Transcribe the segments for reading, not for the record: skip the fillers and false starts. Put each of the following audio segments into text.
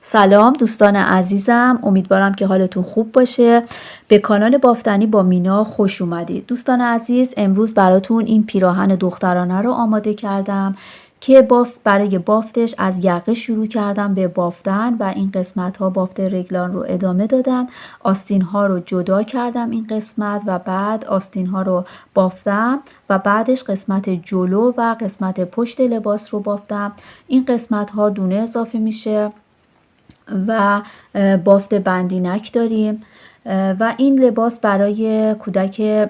سلام دوستان عزیزم، امیدوارم که حالتون خوب باشه. به کانال بافتنی با مینا خوش اومدید. دوستان عزیز، امروز براتون این پیراهن دخترانه رو آماده کردم که برای بافتش از یقه شروع کردم به بافتن و این قسمت ها بافت رگلان رو ادامه دادم. آستین ها رو جدا کردم این قسمت و بعد آستین ها رو بافتم و بعدش قسمت جلو و قسمت پشت لباس رو بافتم. این قسمت ها دونه اضافه میشه و بافت بندینک داریم و این لباس برای کودک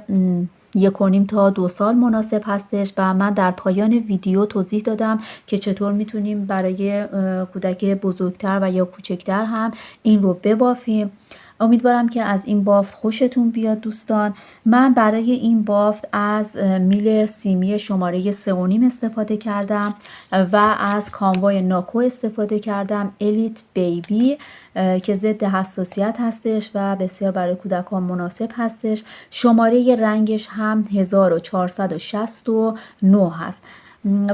1.5 تا 2 سال مناسب هستش و من در پایان ویدیو توضیح دادم که چطور میتونیم برای کودک بزرگتر و یا کوچکتر هم این رو ببافیم. امیدوارم که از این بافت خوشتون بیاد دوستان. من برای این بافت از میل سیمی شماره 3.5 استفاده کردم و از کانوای ناکو استفاده کردم، الیت بیبی که ضد حساسیت هستش و بسیار برای کودکان مناسب هستش. شماره رنگش هم 1469 هست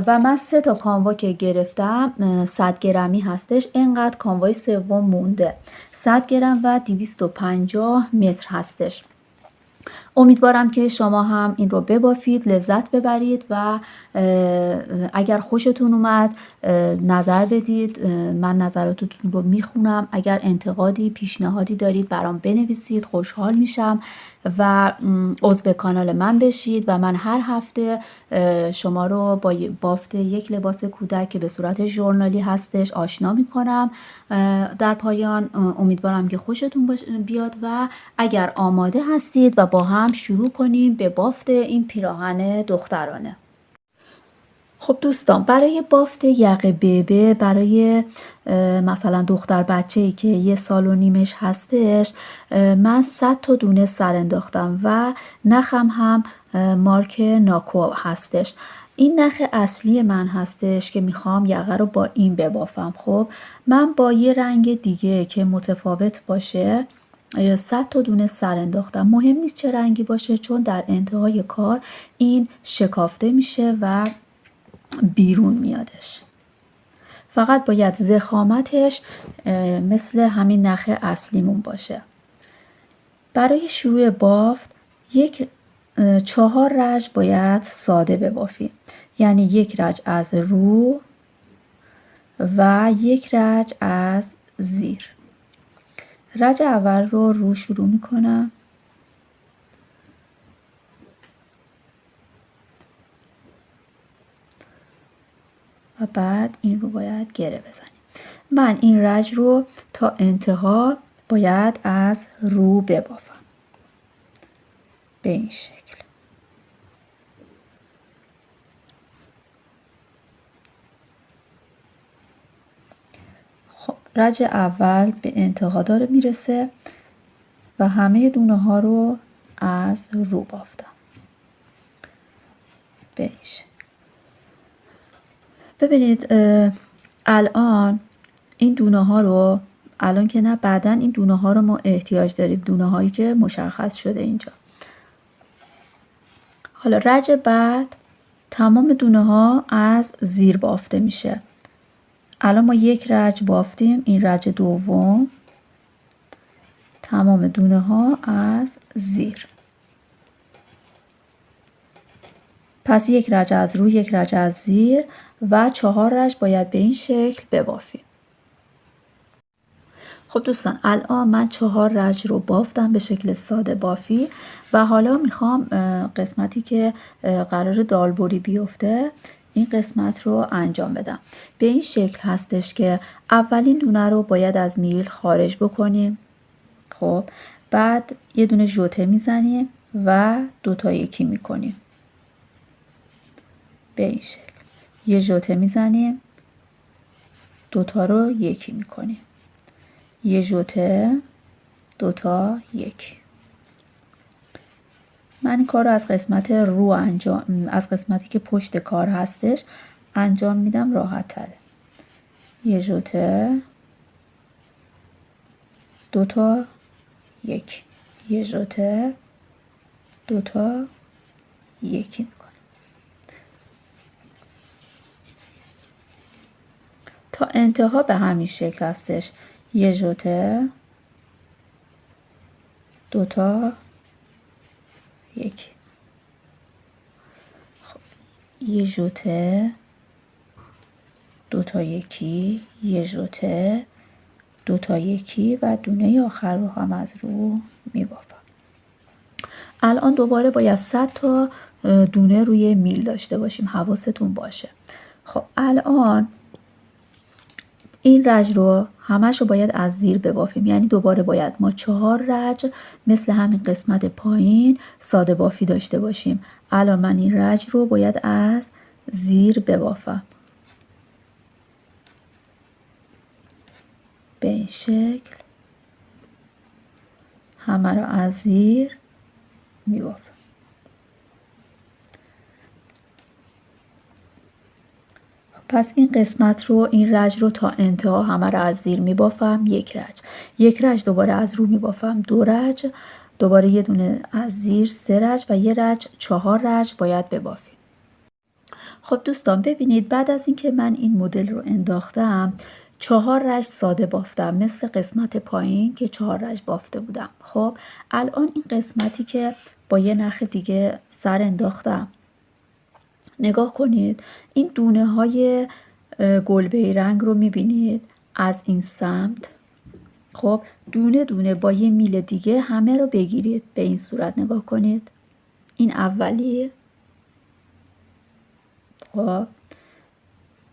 و من 3 تا کانوا که گرفتم 100 گرمی هستش. اینقدر کانوای سوم مونده، 100 گرم و 250 متر هستش. امیدوارم که شما هم این رو ببافید، لذت ببرید و اگر خوشتون اومد نظر بدید. من نظراتتون رو میخونم. اگر انتقادی، پیشنهادی دارید برام بنویسید، خوشحال میشم و عضو کانال من بشید و من هر هفته شما رو با بافت یک لباس کودک که به صورت ژورنالی هستش آشنا میکنم. در پایان امیدوارم که خوشتون بیاد و اگر آماده هستید و با هم شروع کنیم به بافت این پیراهن دخترانه. خب دوستان، برای بافت یقه ببه برای مثلا دختر بچه‌ای که 1.5 سالش هستش، من 100 تا دونه سر انداختم و نخم هم مارک ناکو هستش. این نخ اصلی من هستش که میخوام یقه رو با این ببافم. خب من با یه رنگ دیگه که متفاوت باشه 100 تا دونه سر انداختم. مهم نیست چه رنگی باشه، چون در انتهای کار این شکافته میشه و بیرون میادش. فقط باید ضخامتش مثل همین نخ اصلیمون باشه. برای شروع بافت 4 رج باید ساده ببافیم، یعنی 1 رج از رو و 1 رج از زیر. رج اول رو شروع میکنم و بعد این رو باید گره بزنیم. من این رج رو تا انتها باید از رو ببافم به این شکل. خب رج اول به انتها داره میرسه و همه دونه ها رو از رو بافتم به این شکل. ببینید الان این دونه ها رو، الان که نه، بعدن این دونه ها رو ما احتیاج داریم، دونه هایی که مشخص شده اینجا. حالا رج بعد تمام دونه ها از زیر بافته میشه. الان ما 1 رج بافتیم، این رج دوم تمام دونه ها از زیر. پس 1 رج از رو، 1 رج از زیر و 4 رج باید به این شکل ببافیم. خب دوستان، الان من 4 رج رو بافتم به شکل ساده بافی و حالا میخوام قسمتی که قرار دالبری بیفته این قسمت رو انجام بدم. به این شکل هستش که اولین دونه رو باید از میل خارج بکنیم. خب بعد یه دونه ژوته میزنیم و 2 تا یکی میکنیم به این شکل. یه ژوته میزنیم، 2 تا رو یکی میکنیم، یه ژوته، 2 تا یکی. من این کار رو از قسمت رو از قسمتی که پشت کار هستش انجام میدم، راحت تره. یه ژوته، 2 تا یکی، یه ژوته، 2 تا یکی میکنم. تا انتها به همین شکل هستش. یه ژوته، دوتا، یکی. خب. یه ژوته، دوتا یکی، یه ژوته، دوتا یکی و دونه آخر رو هم از رو میبافم. الان دوباره باید 100 تا دونه روی میل داشته باشیم، حواستون باشه. خب الان این رج رو همش رو باید از زیر ببافیم، یعنی دوباره باید ما 4 رج مثل همین قسمت پایین ساده بافی داشته باشیم. الان من این رج رو باید از زیر ببافم به این شکل، همه رو از زیر میبافم. پس این قسمت رو، این رج رو تا انتها همه رو از زیر میبافم. یک رج دوباره از رو میبافم، 2 رج، دوباره یه دونه از زیر، 3 رج و یه رج، 4 رج باید ببافیم. خب دوستان ببینید، بعد از اینکه من این مدل رو انداختم 4 رج ساده بافتم مثل قسمت پایین که 4 رج بافته بودم. خب الان این قسمتی که با یه نخ دیگه سر انداختم، نگاه کنید این دونه های گلبه‌ای رنگ رو میبینید از این سمت. خب دونه دونه با یه میل دیگه همه رو بگیرید، به این صورت نگاه کنید. این اولی، خب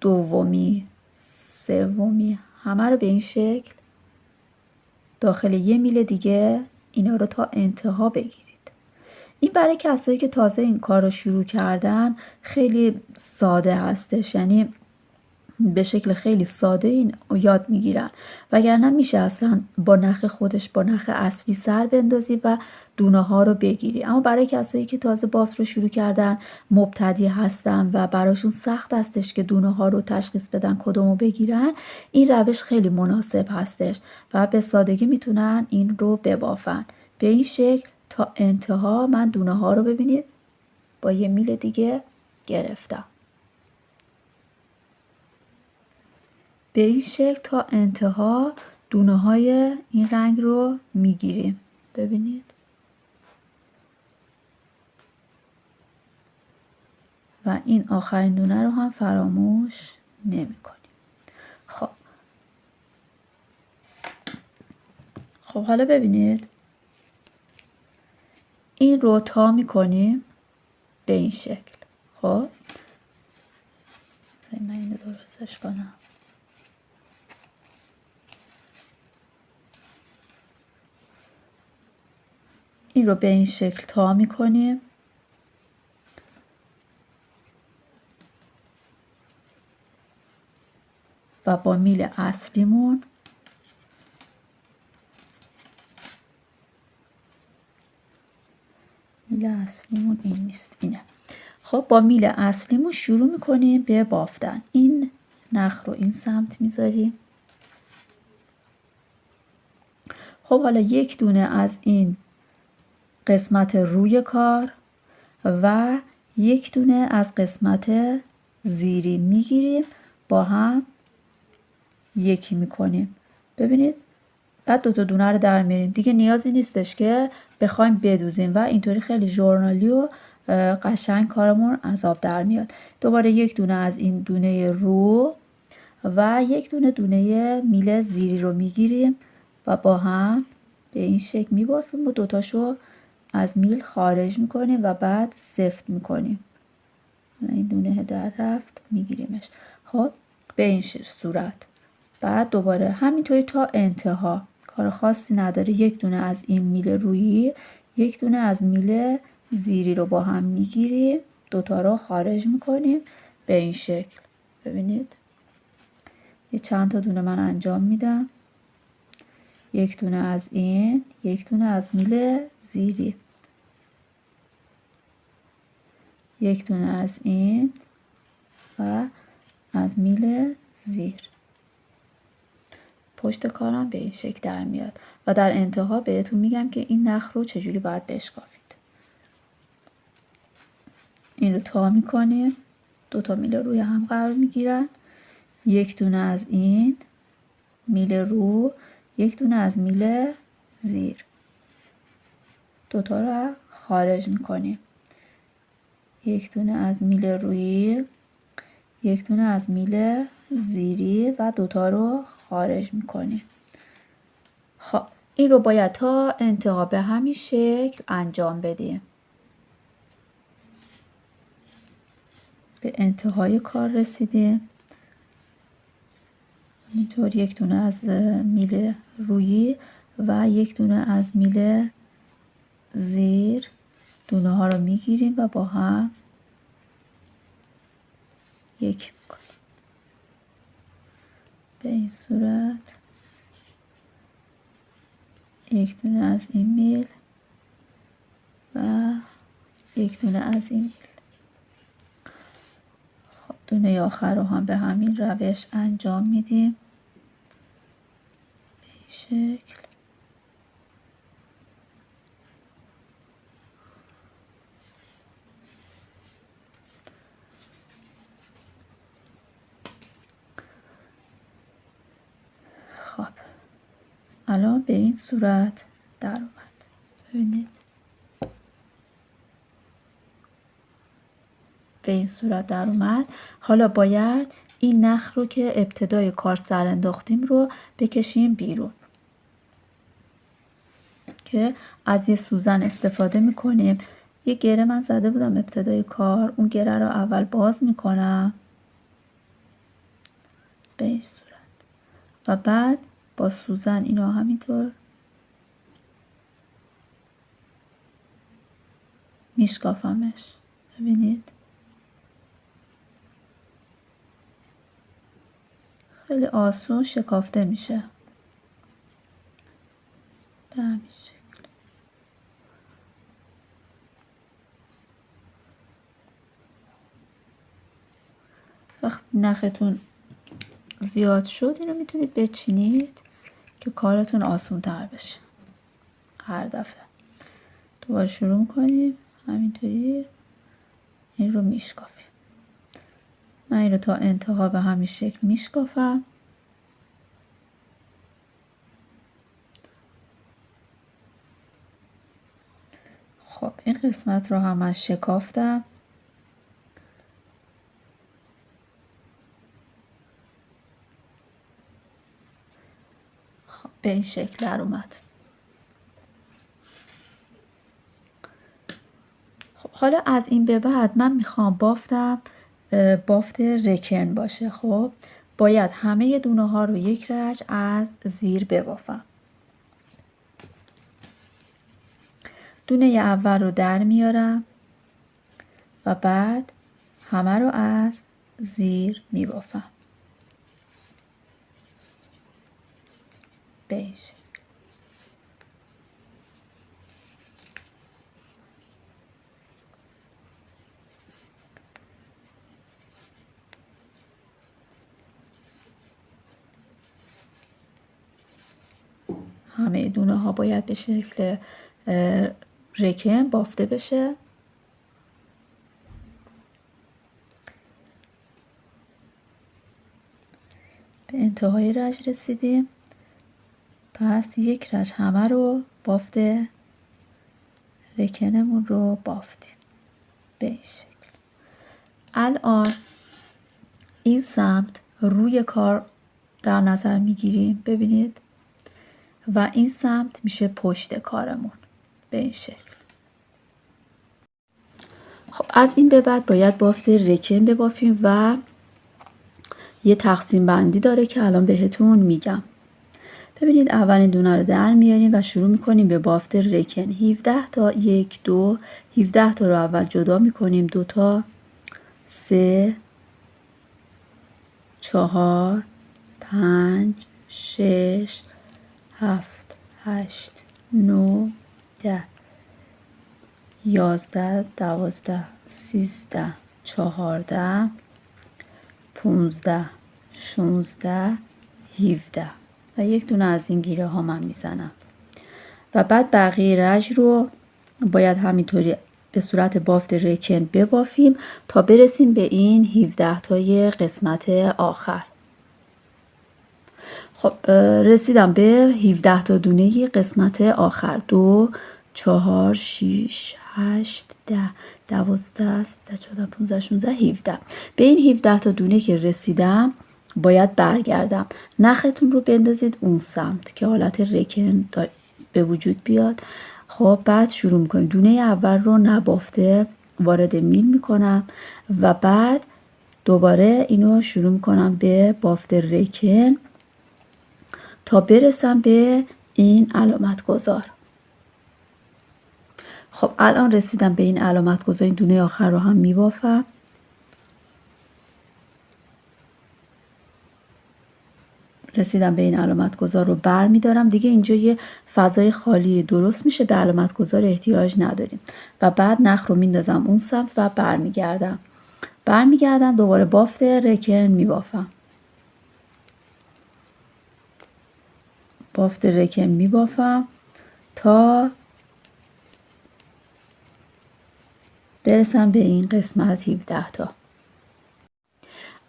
دومی، سومی، همه رو به این شکل داخل یه میل دیگه اینا رو تا انتها بگیرید. این برای کسایی که تازه این کار رو شروع کردن خیلی ساده هستش، یعنی به شکل خیلی ساده این یاد میگیرن، وگرنه میشه اصلا با نخ خودش، با نخ اصلی سر بندازی و دونه ها رو بگیری. اما برای کسایی که تازه بافت رو شروع کردن، مبتدی هستن و براشون سخت هستش که دونه ها رو تشخیص بدن کدومو بگیرن، این روش خیلی مناسب هستش و به سادگی میتونن این رو ببافن. به این شکل تا انتها من دونه ها رو ببینید با یه میل دیگه گرفتم. به این شکل تا انتها دونه های این رنگ رو میگیریم. ببینید و این آخرین دونه رو هم فراموش نمی کنیم. خب حالا ببینید این رو تا می کنیم به این شکل. خب من اینو درستش کنم. این رو به این شکل تا می کنیم و با میل اصلیمون این نیست، اینه. خب با میل اصلیمون شروع میکنیم به بافتن. این نخ رو این سمت میذاریم. خب حالا یک دونه از این قسمت روی کار و یک دونه از قسمت زیری میگیریم، با هم یکی میکنیم. ببینید بعد دو تا دونه رو در میاریم. دیگه نیازی نیستش که بخوایم بدوزیم و اینطوری خیلی ژورنالی و قشنگ کارمون از آب در میاد. دوباره یک دونه از این دونه رو و یک دونه میل زیری رو میگیریم و با هم به این شکل میبافیم و دوتاشو از میل خارج میکنیم و بعد سفت میکنیم. این دونه در رفت میگیریمش. خب به این صورت. بعد دوباره همینطوری تا انتها، کار خاصی نداره. یک دونه از این میل رویی، یک دونه از میل زیری رو با هم میگیریم، دوتا رو خارج میکنیم به این شکل. ببینید یه چند تا دونه من انجام میدم. یک دونه از این، یک دونه از میل زیری، یک دونه از این و از میل زیر. پشت کارم به این شکل در میاد و در انتها بهتون میگم که این نخ رو چجوری باید بشکافید. این رو تا میکنیم، دوتا میل روی هم قرار میگیرن، یک دونه از این میل رو، یک دونه از میل زیر، دوتا رو خارج میکنیم. یک دونه از میل رویی، یک دونه از میل زیری و دوتا رو خارج میکنیم. خب این رو باید تا انتها به همین شکل انجام بدیم. به انتهای کار رسیدیم. اینطور یک دونه از میل رویی و یک دونه از میل زیر دونه ها رو میگیریم و با هم یک میکنیم. به این صورت یک دونه از این میل و یک دونه از این میل. خب دونه آخر رو هم به همین روش انجام میدیم. به این شکل. خب الان به این صورت در اومد. ببینید به این صورت در اومد. حالا باید این نخ رو که ابتدای کار سر انداختیم رو بکشیم بیرون، که از یه سوزن استفاده میکنیم. یه گره من زده بودم ابتدای کار، اون گره رو اول باز میکنم به این صورت و بعد با سوزن اینو همینطور میشکافمش. ببینید خیلی آسون شکافته میشه به همین شکل. وقتی نختون زیاد شد اینو میتونید بچینید که کارتون آسون تر بشه. هر دفعه دوباره شروع میکنیم همینطوری این رو میشکافیم. من این رو تا انتها به همین شکل میشکافم. خب این قسمت رو هم از شکافتم. خب به این شکل در اومد. خب حالا از این به بعد من میخوام بافتم بافت رکن باشه. خب باید همه دونه ها رو یک رج از زیر ببافم. دونه اول رو در میارم و بعد همه رو از زیر میبافم به این شکل. همه دونه ها باید به شکل رکن بافته بشه. به انتهای رج رسیدیم. پس یک رج همه رو بافت رکنمون رو بافتیم به این شکل. الان این سمت روی کار در نظر میگیریم. ببینید و این سمت میشه پشت کارمون به این شکل. خب از این به بعد باید بافت رکن ببافیم و یه تقسیم بندی داره که الان بهتون میگم. ببینید اولین دونه رو در میاریم و شروع میکنیم به بافت رکن. 17 تا 1 2 17 تا رو اول جدا میکنیم. 2 تا 3 4 5 6 7 8 9 10 11 12 13 14 15 16 17 و یک دونه از این گیره ها من میزنم و بعد بقیه رج رو باید همینطوری به صورت بافت رکن ببافیم تا برسیم به این 17 تای قسمت آخر. خب رسیدم به 17 تا دونه قسمت آخر. 2 4 6 8 10 12 13 14 15 16 17. به این 17 تا dune که رسیدم باید برگردم. نختون رو بندازید اون سمت که حالت رکن به وجود بیاد. خب بعد شروع میکنیم. دونه اول رو نبافته وارد میل میکنم و بعد دوباره اینو شروع میکنم به بافت رکن تا برسم به این علامت گذار. خب الان رسیدم به این علامت گذار. این دونه آخر رو هم میبافم. رسیدم به این علامت گذار رو بر میدارم. دیگه اینجا یه فضای خالی درست میشه، به علامت گذار احتیاج نداریم. و بعد نخ رو میندازم اون سمت و برمیگردم دوباره بافت رکن میبافم. بافت رکن میبافم تا برسم به این قسمت 17 تا.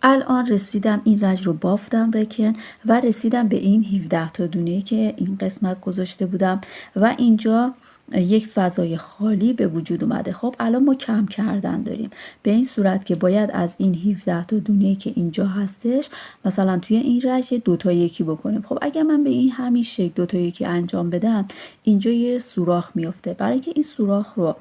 الان رسیدم این رج رو بافتم رکن و رسیدم به این 17 تا دونه که این قسمت گذاشته بودم و اینجا یک فضای خالی به وجود اومده. خب الان ما کم کردن داریم، به این صورت که باید از این 17 تا دونه که اینجا هستش مثلا توی این رج 2 تا 1 بکنیم. خب اگر من به این همین شکل 2 تا 1 انجام بدم اینجا یه سوراخ میفته. برای اینکه این سوراخ رو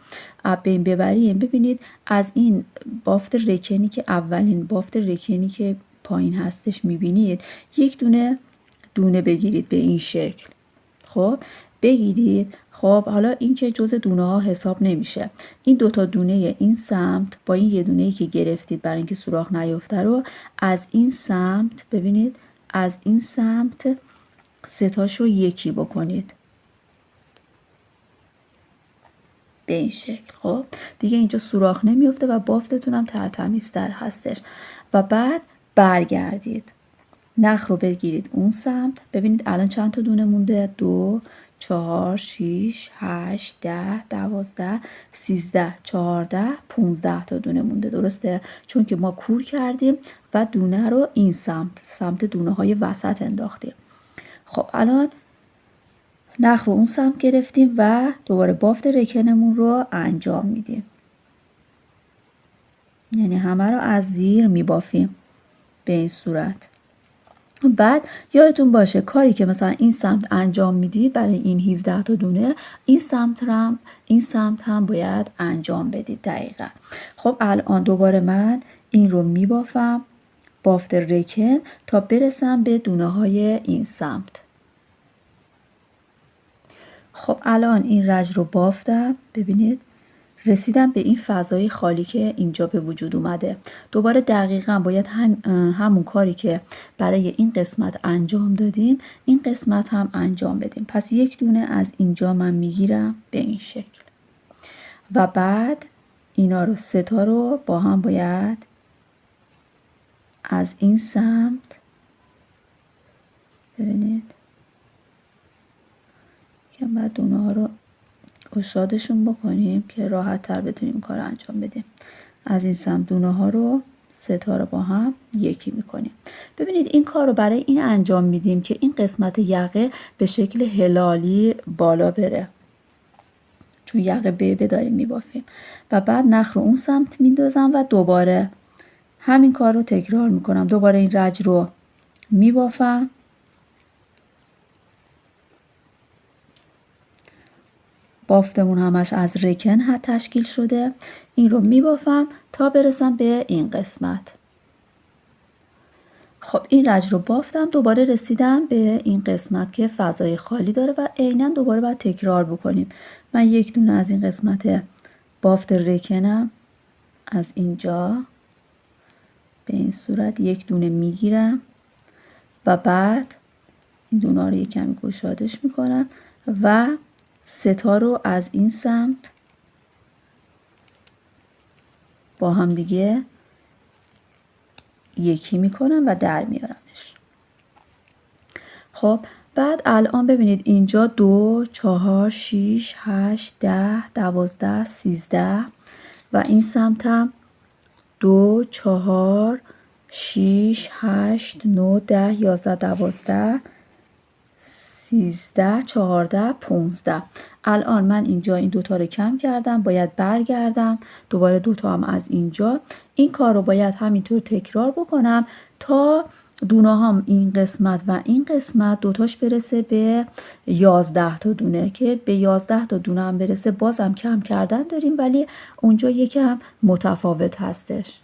بین ببریم ببینید از این بافت رکنی که اولین بافت رکنی که پایین هستش میبینید یک دونه بگیرید به این شکل. خب بگیرید. خب حالا این که جزء دونه ها حساب نمیشه. این 2 تا دونه این سمت با این یه دونه‌ای که گرفتید برای اینکه سوراخ نیفته رو از این سمت ببینید از این سمت 3 تاشو 1 بکنید به این شکل. خب دیگه اینجا سوراخ نمیفته و بافتتون هم ترتمیزتر هستش. و بعد برگردید، نخ رو بگیرید اون سمت. ببینید الان چند تا دونه مونده؟ 2 4 6 8 10 12 13 14 15 تا دونه مونده. درسته؟ چون که ما کور کردیم و دونه رو این سمت دونه های وسط انداختیم. خب الان نخ رو اون سمت گرفتیم و دوباره بافت رکنمون رو انجام میدیم. یعنی همه رو از زیر میبافیم به این صورت. بعد یادتون باشه کاری که مثلا این سمت انجام میدید برای این 17 تا دونه این سمت هم باید انجام بدید دقیقا. خب الان دوباره من این رو میبافم بافت رکن تا برسم به دونه های این سمت. خب الان این رج رو بافتم. ببینید رسیدم به این فضای خالی که اینجا به وجود اومده. دوباره دقیقا باید همون کاری که برای این قسمت انجام دادیم این قسمت هم انجام بدیم. پس یک دونه از اینجا من میگیرم به این شکل و بعد اینا رو 3 تا رو با هم باید از این سمت ببینید که بعد دونه ها رو گشادشون بکنیم که راحت تر بتونیم کار انجام بدیم. از این سمت دونه ها رو 3 تا رو با هم 1 میکنیم. ببینید این کار رو برای این انجام میدیم که این قسمت یقه به شکل هلالی بالا بره، چون یقه به داریم میبافیم. و بعد نخ رو اون سمت میندازم و دوباره همین کار رو تکرار میکنم. دوباره این رج رو میبافم بافتمون همش از رکن تشکیل شده. این رو میبافم تا برسم به این قسمت. خب این رج رو بافتم. دوباره رسیدم به این قسمت که فضای خالی داره و عیناً دوباره باید تکرار بکنیم. من یک دونه از این قسمت بافت رکنم از اینجا به این صورت یک دونه میگیرم و بعد این دونه رو یک کمی گشادش میکنم و 3 تا رو از این سمت با هم دیگه 1 میکنم و در میارمش. خب بعد الان ببینید اینجا 2 4 6 8 10 12 13 و این سمت هم 2 4 6 8 9 10 11 12 13 14 15. الان من اینجا این دوتا رو کم کردم، باید برگردم دوباره دوتا هم از اینجا. این کار رو باید همینطور تکرار بکنم تا دونه هم این قسمت و این قسمت دوتاش برسه به 11 تا دونه، که به 11 تا دونه هم برسه بازم کم کردن داریم ولی اونجا یکم متفاوت هستش.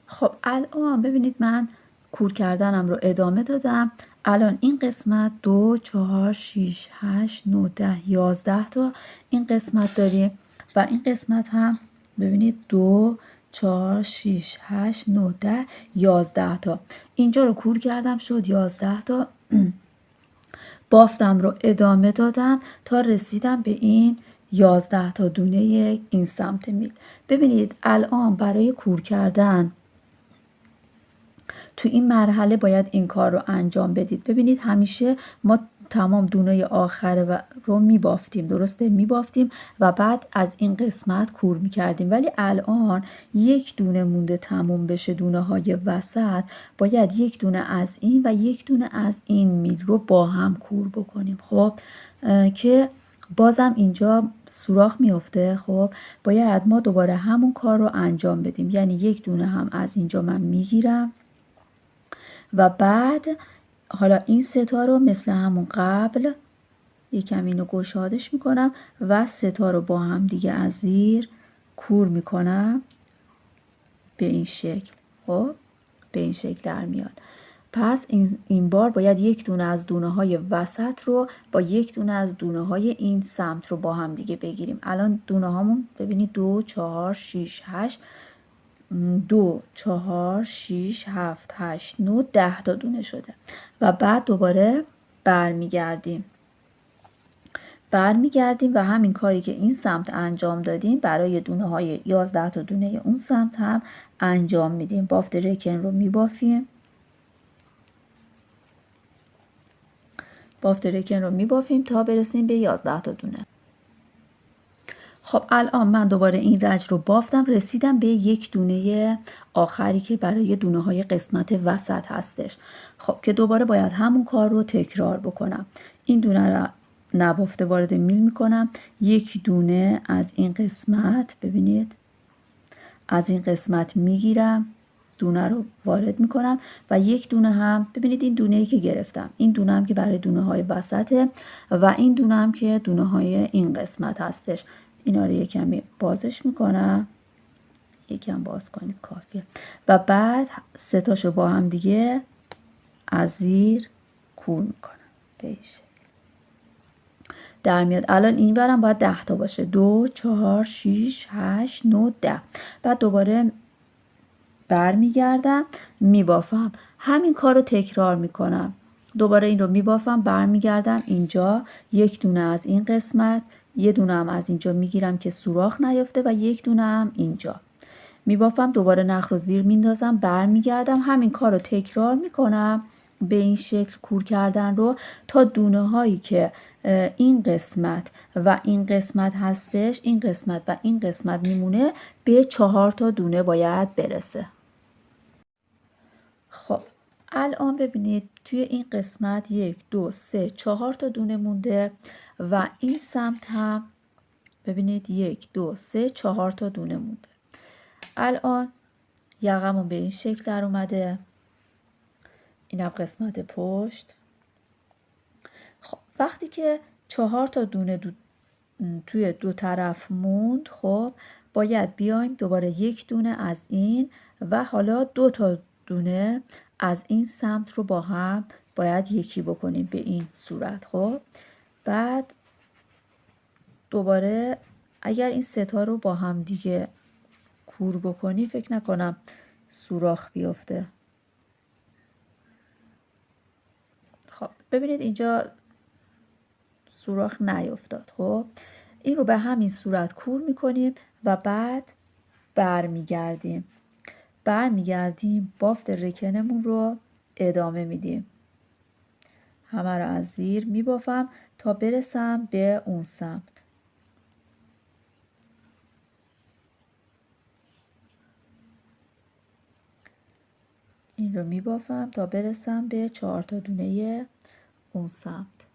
خب الان ببینید من کور کردنم رو ادامه دادم. الان این قسمت 2 4 6 8 9 10 11 تا این قسمت داریم و این قسمت هم ببینید 2 4 6 8 9 10 11 تا. اینجا رو کور کردم شد 11 تا. بافتم رو ادامه دادم تا رسیدم به این 11 تا دونه این سمت میل. ببینید الان برای کور کردن تو این مرحله باید این کار رو انجام بدید. ببینید همیشه ما تمام دونه آخر رو میبافتیم، درسته؟ میبافتیم و بعد از این قسمت کور میکردیم، ولی الان یک دونه مونده تموم بشه دونه های وسط، باید یک دونه از این و یک دونه از این میل رو با هم کور بکنیم. خب که بازم اینجا سوراخ میفته. خب باید ما دوباره همون کار رو انجام بدیم، یعنی یک دونه هم از اینجا من میگیرم و بعد حالا این ستا رو مثل همون قبل یکم اینو گشادش میکنم و ستا رو با هم دیگه از زیر کور میکنم به این شکل. خب به این شکل در میاد. پس این بار باید یک دونه از دونه های وسط رو با یک دونه از دونه های این سمت رو با هم دیگه بگیریم. الان دونه هامون ببینید 2 4 6 8 2 4 6 7 8 9 10 تا دونه شده و بعد دوباره برمیگردیم و همین کاری که این سمت انجام دادیم برای دونه های 11 تا دونه اون سمت هم انجام میدیم. بافت رکن رو میبافیم تا برسیم به 11 تا دونه. خب الان من دوباره این رج رو بافتم، رسیدم به یک دونه آخری که برای دونه های قسمت وسط هستش. خب که دوباره باید همون کار رو تکرار بکنم. این دونه رو نبافته وارد میل میکنم، یک دونه از این قسمت ببینید از این قسمت میگیرم، دونه رو وارد میکنم و یک دونه هم ببینید این دونه‌ای که گرفتم، این دونه هم که برای دونه های وسطه و این دونه هم که دونه های این قسمت هستش. اینا رو یکمی بازش میکنم، یکم باز کنید کافیه و بعد ستاشو با هم دیگه از زیر کور میکنم به این شکل در میاد. الان این برم باید 10 تا باشه، 2 4 6 8 9 10. بعد دوباره برمیگردم میبافم، همین کار رو تکرار میکنم. دوباره این رو میبافم، برمیگردم اینجا، یک دونه از این قسمت، یه دونه هم از اینجا میگیرم که سوراخ نیفته و یک دونه هم اینجا میبافم، دوباره نخ رو زیر میندازم، برمیگردم، همین کار رو تکرار میکنم به این شکل کور کردن رو تا دونه هایی که این قسمت و این قسمت هستش، این قسمت و این قسمت میمونه به 4 تا دونه باید برسه. خب الان ببینید توی این قسمت 1 2 3 4 تا دونه مونده و این سمت هم ببینید 1 2 3 4 تا دونه مونده. الان یقمون به این شکل در اومده، اینم قسمت پشت. خب وقتی که 4 تا دونه توی دو طرف موند، خب باید بیایم دوباره یک دونه از این و حالا 2 تا دونه از این سمت رو با هم باید یکی بکنیم به این صورت. خب بعد دوباره اگر این ستا رو با هم دیگه کور بکنی فکر نکنم سوراخ بیفته. خب ببینید اینجا سوراخ نیفتاد. خب این رو به همین صورت کور میکنیم و بعد برمیگردیم بافت رکنمون رو ادامه میدیم. همه رو از زیر میبافم تا برسم به اون سمت. این رو میبافم تا برسم به 4 تا دونه اون سمت.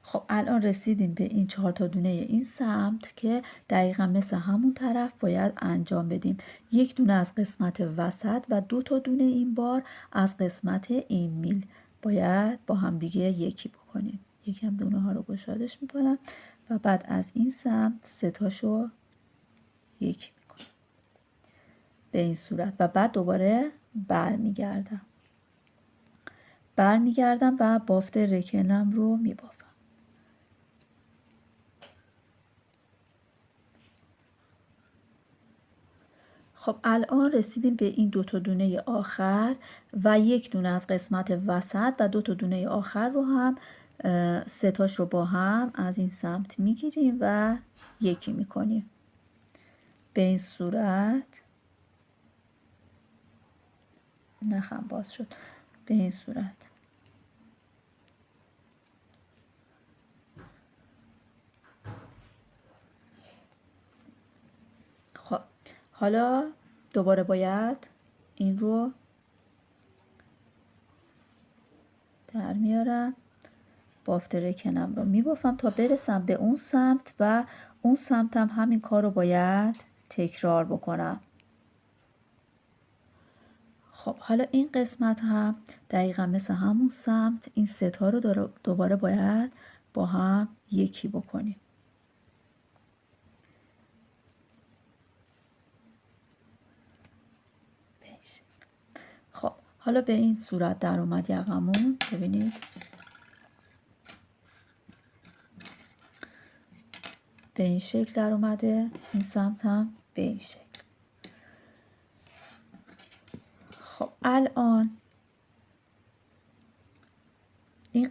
خب الان رسیدیم به این 4 تا دونه این سمت که دقیقا مثل همون طرف باید انجام بدیم. 1 دونه از قسمت وسط و 2 تا دونه این بار از قسمت این میل باید با هم دیگه یکی بکنیم. یکم دونه ها رو گشادش میکنم و بعد از این سمت 3 تاشو یکی میکنم به این صورت و بعد دوباره برمیگردم و بافت رکنم رو میبافم. خب الان رسیدیم به این 2 تا دونه آخر و 1 دونه از قسمت وسط و 2 تا دونه آخر رو هم 3 تاش رو با هم از این سمت میگیریم و یکی میکنیم به این صورت. نخم باز شد. به این صورت. خب حالا دوباره باید این رو در میارم، بافت رکنم رو میبافم تا برسم به اون سمت و اون سمت هم همین کار رو باید تکرار بکنم. خب حالا این قسمت هم دقیقا مثل همون سمت این 3 تا رو دوباره باید با هم یکی بکنیم. خب حالا به این صورت در اومد یقمون. ببینید به این شکل در اومده، این سمت هم به این شکل. خب الان این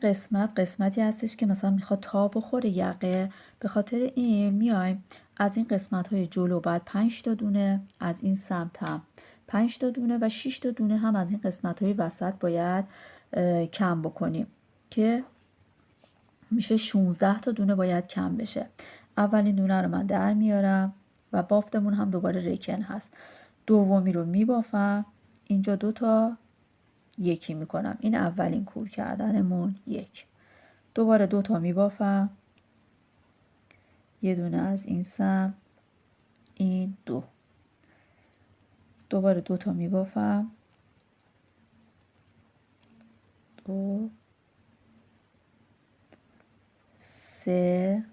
قسمتی هستش که مثلا میخواد تا بخوره یقه، به خاطر این میایم از این قسمت های جلو بعد 5 تا دونه، از این سمت هم 5 تا دونه و 6 تا دونه هم از این قسمت های وسط باید کم بکنیم که میشه 16 تا دونه باید کم بشه. اولین دونه رو من در میارم و بافتمون هم دوباره رکن هست. دومی رو میبافم، اینجا 2 تا یکی میکنم. این اولین کور کردنمون 1. دوباره 2 تا میبافم، یه دونه از این سمت، این 2. دوباره 2 تا میبافم، 2 3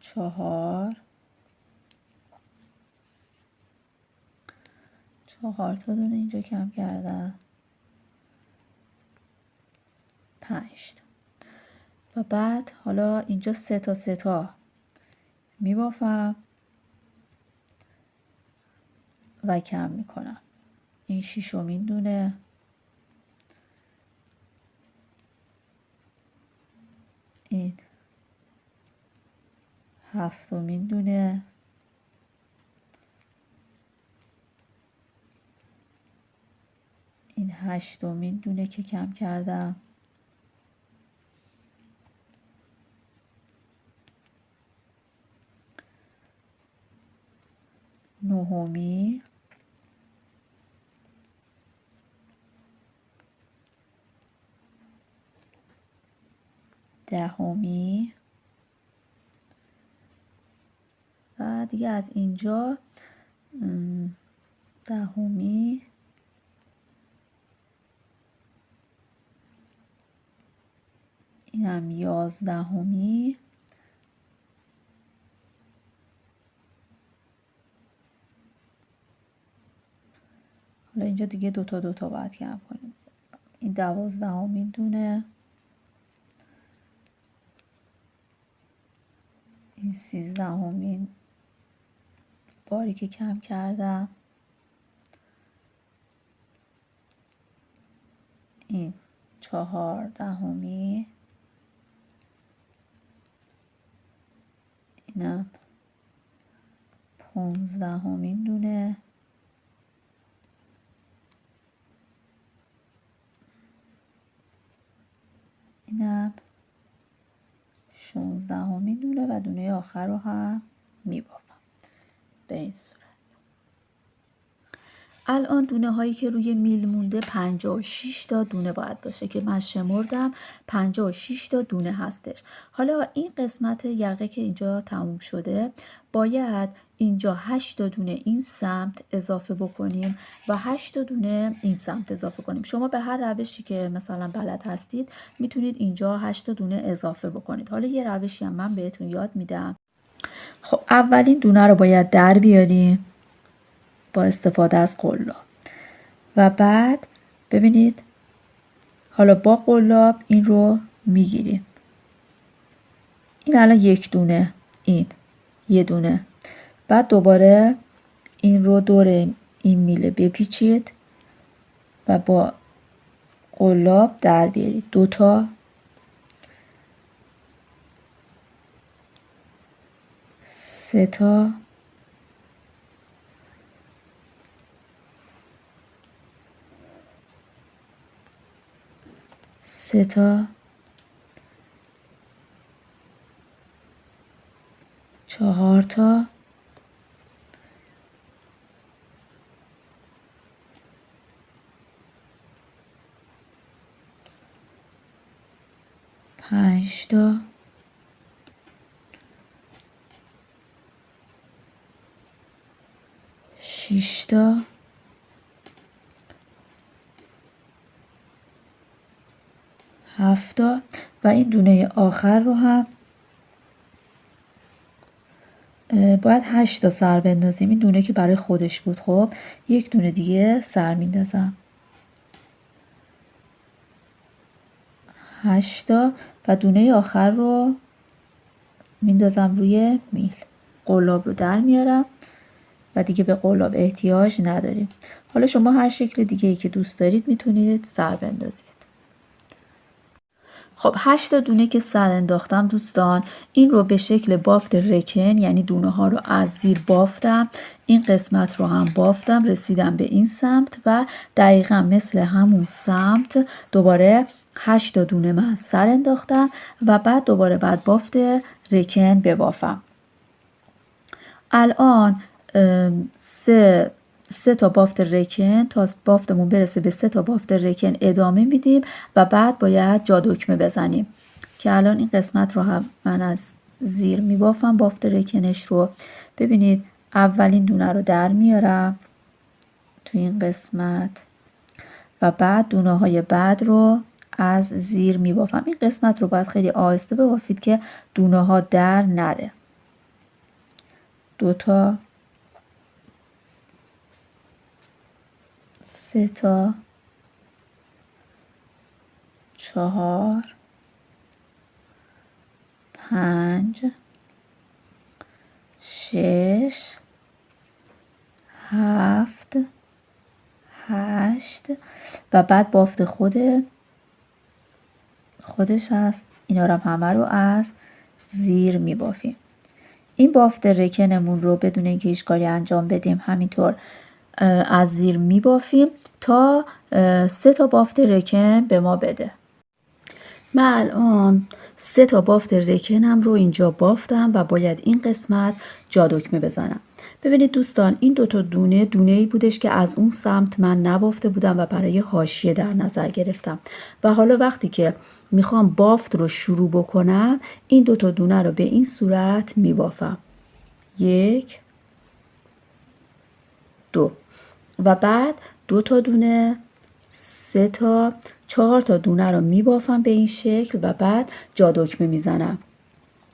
4 4 تا دونه اینجا کم کردم، 5 تا. و بعد حالا اینجا 3 تا میبافم و کم میکنم. این 6مین دونه، این 7مین دونه، این 8مین دونه که کم کردم، نهمی، دهمی و دیگه از اینجا دهمی، اینم 11می، حالا اینجا دیگه 2 تا باید کم کنیم. این 12مین دونه، این 13مین باری که کم کردم، این 14می، اینم 15مین دونه، اینم 16مین دونه و دونه آخر رو هم میبافم. به این صورت. الان دونه هایی که روی میل مونده 56 تا دونه باید باشه که من شمردم 56 تا دونه هستش. حالا این قسمت یقه که اینجا تموم شده باید اینجا 8 تا دونه این سمت اضافه بکنیم و 8 تا دونه این سمت اضافه کنیم. شما به هر روشی که مثلا بلد هستید میتونید اینجا 8 تا دونه اضافه بکنید. حالا یه روشی هم من بهتون یاد میدم. خب اولین دونه رو باید در بیاریم با استفاده از قلاب و بعد ببینید حالا با قلاب این رو میگیریم. این الان یک دونه، این یه دونه. بعد دوباره این رو دور این میله بپیچید و با قلاب در بیارید. 2 تا 3 تا 3 تا 4 تا 5 تا 6 تا 7 تا و این دونه آخر رو هم باید 8 تا سر بندازیم. این دونه که برای خودش بود. خب یک دونه دیگه سر میندازم 8 تا و دونه آخر رو میندازم روی میل. قلاب رو در میارم و دیگه به قلاب احتیاج نداریم. حالا شما هر شکل دیگه ای که دوست دارید میتونید سر بندازید. خب 8 تا دونه که سر انداختم دوستان، این رو به شکل بافت رکن، یعنی دونه ها رو از زیر بافتم، این قسمت رو هم بافتم، رسیدم به این سمت و دقیقا مثل همون سمت دوباره 8 تا دونه من سر انداختم و بعد دوباره بعد بافت رکن ببافم. الان سه تا بافت رکن تا بافتمون برسه به 3 تا بافت رکن ادامه میدیم و بعد باید جا دکمه بزنیم که الان این قسمت رو هم من از زیر میبافم. بافت رکنش رو ببینید اولین دونه رو در میارم تو این قسمت و بعد دونه های بعد رو از زیر میبافم. این قسمت رو باید خیلی آهسته ببافید که دونه ها در نره. 2 تا 3 تا 4 5 6 7 8 و بعد بافت خودش هست. اینا رو همه رو از زیر میبافیم. این بافت رکنمون رو بدون اینکه هیچ کاری انجام بدیم همینطور از زیر میبافیم تا 3 تا بافت رکن به ما بده. من الان 3 تا بافت رکنم رو اینجا بافتم و باید این قسمت جا دکمه بزنم. ببینید دوستان این 2 تا دونه‌ای بودش که از اون سمت من نبافته بودم و برای حاشیه در نظر گرفتم و حالا وقتی که میخوام بافت رو شروع بکنم این 2 تا دونه رو به این صورت میبافم. 1 2 و بعد 2 تا دونه 3 تا 4 تا دونه رو میبافم به این شکل و بعد جا دکمه میزنم.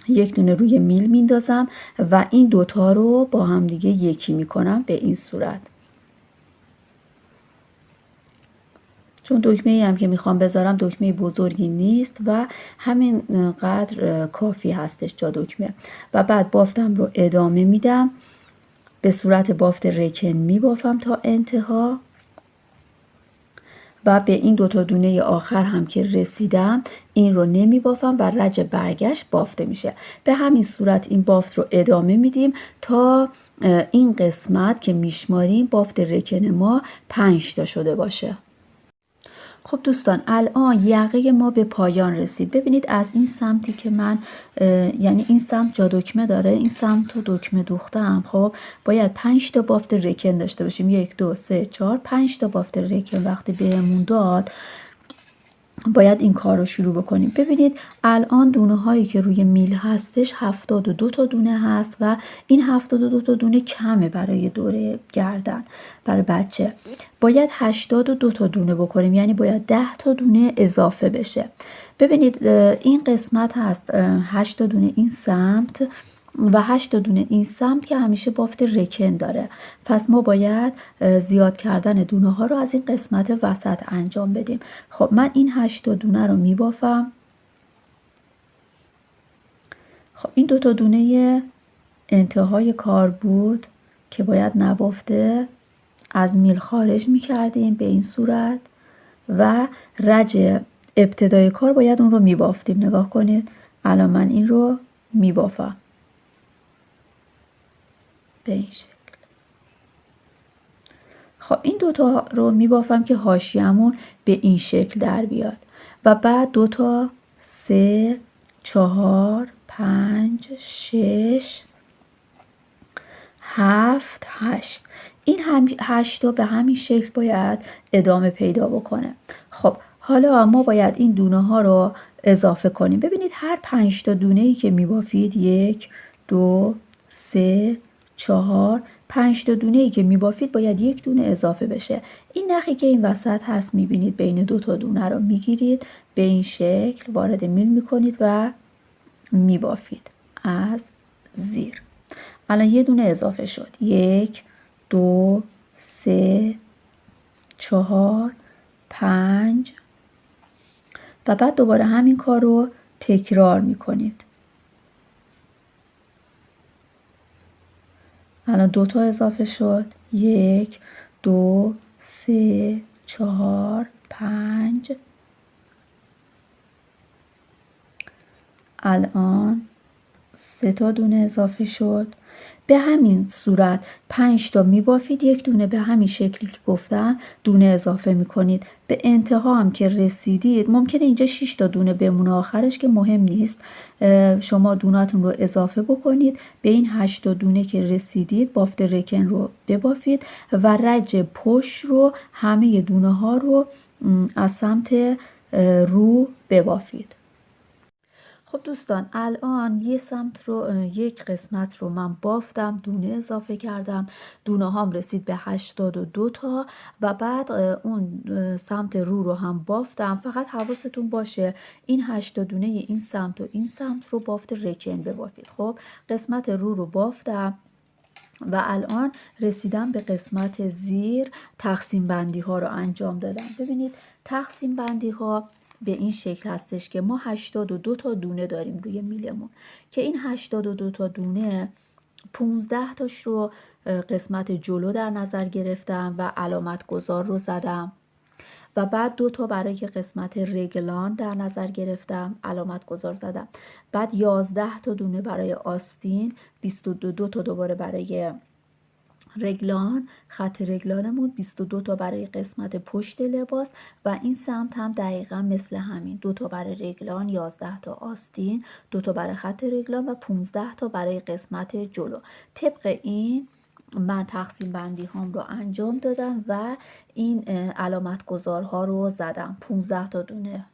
یک دونه روی میل میندازم و این 2 تا رو با هم دیگه یکی میکنم به این صورت. چون دکمه ای هم که میخوام بذارم دکمه بزرگی نیست و همین قدر کافی هستش جا دکمه و بعد بافتم رو ادامه میدم. به صورت بافت رکن میبافم تا انتها و به این 2 تا دونه آخر هم که رسیدم این رو نمیبافم و رج برگشت بافته میشه. به همین صورت این بافت رو ادامه میدیم تا این قسمت که میشماریم بافت رکن ما 5 تا شده باشه. خب دوستان الان یقه ما به پایان رسید. ببینید از این سمتی که من یعنی این سمت جا دکمه داره، این سمت رو دکمه دوختم. خب باید 5 تا بافت رکن داشته باشیم. 1 2 3 4 5 تا بافت رکن وقتی بهمون داد باید این کار رو شروع بکنیم. ببینید الان دونه هایی که روی میل هستش 72 تا دونه هست و این 72 تا دونه کمه برای دوره گردن برای بچه. باید 82 تا دونه بکنیم، یعنی باید 10 تا دونه اضافه بشه. ببینید این قسمت هست 8 تا دونه این سمت و 8 تا دونه این سمت که همیشه بافت رکن داره. پس ما باید زیاد کردن دونه ها رو از این قسمت وسط انجام بدیم. خب من این 8 تا دونه رو میبافم. خب این 2 تا دونه انتهای کار بود که باید نبافته از میل خارج میکردیم به این صورت و رج ابتدای کار باید اون رو میبافتیم. نگاه کنید الان من این رو میبافم به این شکل. خب این 2 تا رو میبافم که حاشیه‌مون به این شکل در بیاد و بعد 2 تا 3 4 5 6 7 8 این 8 تا به همین شکل باید ادامه پیدا بکنه. خب حالا ما باید این دونه ها رو اضافه کنیم. ببینید هر 5 تا دونه ای که میبافید 1 2 3 4 5 تا دونه ای که میبافید باید 1 دونه اضافه بشه. این نخی که این وسط هست میبینید بین 2 تا دونه رو میگیرید به این شکل وارد میل میکنید و میبافید از زیر. الان 1 دونه اضافه شد. 1 2 3 4 5 و بعد دوباره همین کار رو تکرار میکنید. الان 2 تا اضافه شد. 1 2 3 4 5 الان 3 تا دونه اضافه شد. به همین صورت 5 تا میبافید 1 دونه به همین شکلی که گفتم دونه اضافه میکنید. به انتها هم که رسیدید ممکنه اینجا 6 تا دونه بمونه آخرش که مهم نیست. شما دونه‌تون رو اضافه بکنید به این 8 تا دونه که رسیدید بافت رکن رو ببافید و رج پشت رو همه دونه ها رو از سمت رو ببافید. خب دوستان الان یک قسمت رو من بافتم، دونه اضافه کردم، دونه هام رسید به 82 تا و بعد اون سمت رو هم بافتم. فقط حواستون باشه این 8 دونه این سمت و این سمت رو بافت رکن ببافید. خب قسمت رو بافتم و الان رسیدم به قسمت زیر. تقسیم بندی ها رو انجام دادم. ببینید تقسیم بندی ها به این شکل هستش که ما 82 تا دونه داریم روی میلمون که این 82 تا دونه 15 تاش رو قسمت جلو در نظر گرفتم و علامت گذار رو زدم و بعد 2 تا برای قسمت رگلان در نظر گرفتم علامت گذار زدم. بعد 11 تا دونه برای آستین، 22 تا دوباره برای رگلان، خط رگلانمون 22 تا برای قسمت پشت لباس و این سمت هم دقیقا مثل همین 2 تا برای رگلان، 11 تا آستین، 2 تا برای خط رگلان و 15 تا برای قسمت جلو. طبق این من تقسیم بندی هام رو انجام دادم و این علامت گذارها رو زدم. 15 تا دونه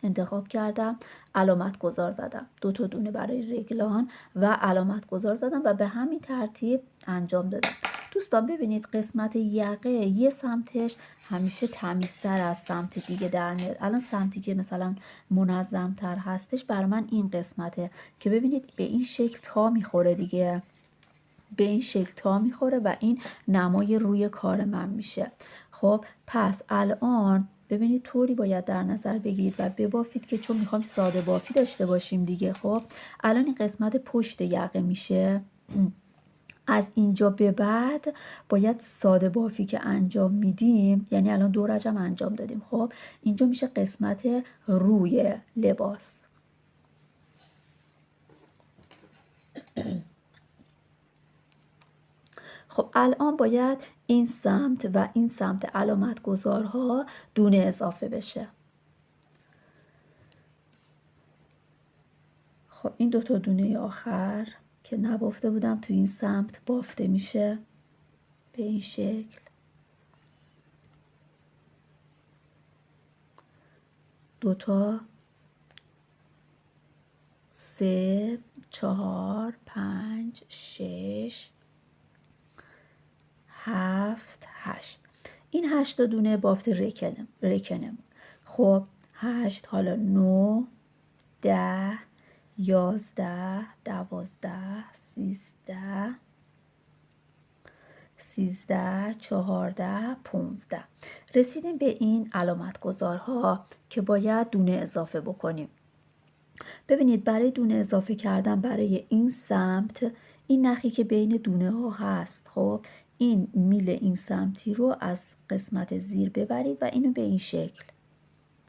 انتخاب کردم، علامت گذار زدم، 2 تا دونه برای رگلان و علامت گذار زدم و به همین ترتیب انجام دادم. دوستان ببینید قسمت یقه یه سمتش همیشه تمیزتر از سمت دیگه در میاد. الان سمتی که مثلا منظمتر هستش برای من این قسمته که ببینید به این شکل تا میخوره دیگه، به این شکل تا میخوره و این نمای روی کار من میشه. خب پس الان ببینید طوری باید در نظر بگیرید و ببافید که چون میخوام ساده بافی داشته باشیم دیگه. خب الان این قسمت پشت یقه میشه. از اینجا به بعد باید ساده بافی که انجام میدیم، یعنی الان دو رجم انجام دادیم، خب اینجا میشه قسمت روی لباس. خب الان باید این سمت و این سمت علامت گذارها دونه اضافه بشه. خب این دوتا دونه آخر که نبافته بودم تو این سمت بافته میشه به این شکل. دوتا 3 4 5 6 7 8. این 8 دونه بافت رکنمون. خب 8 حالا 9 10 11 12 13 14 15. رسیدیم به این علامت گذارها که باید دونه اضافه بکنیم. ببینید برای دونه اضافه کردن برای این سمت، این نخی که بین دونه ها هست، خب این میل این سمتی رو از قسمت زیر ببرید و اینو به این شکل،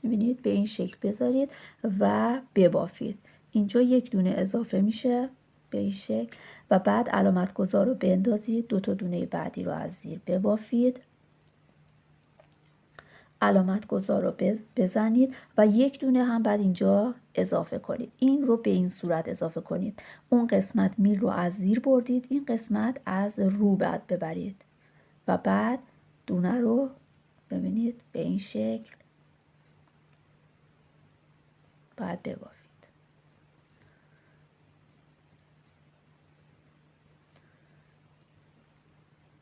ببینید به این شکل بذارید و ببافید. اینجا یک دونه اضافه میشه به این شکل و بعد علامت گذار رو بندازید، دو تا دونه بعدی رو از زیر ببافید، علامت گذار رو بزنید و یک دونه هم بعد اینجا اضافه کنید. این رو به این صورت اضافه کنید. اون قسمت میل رو از زیر بردید، این قسمت از رو بعد ببرید و بعد دونه رو ببینید به این شکل بعد ببافید.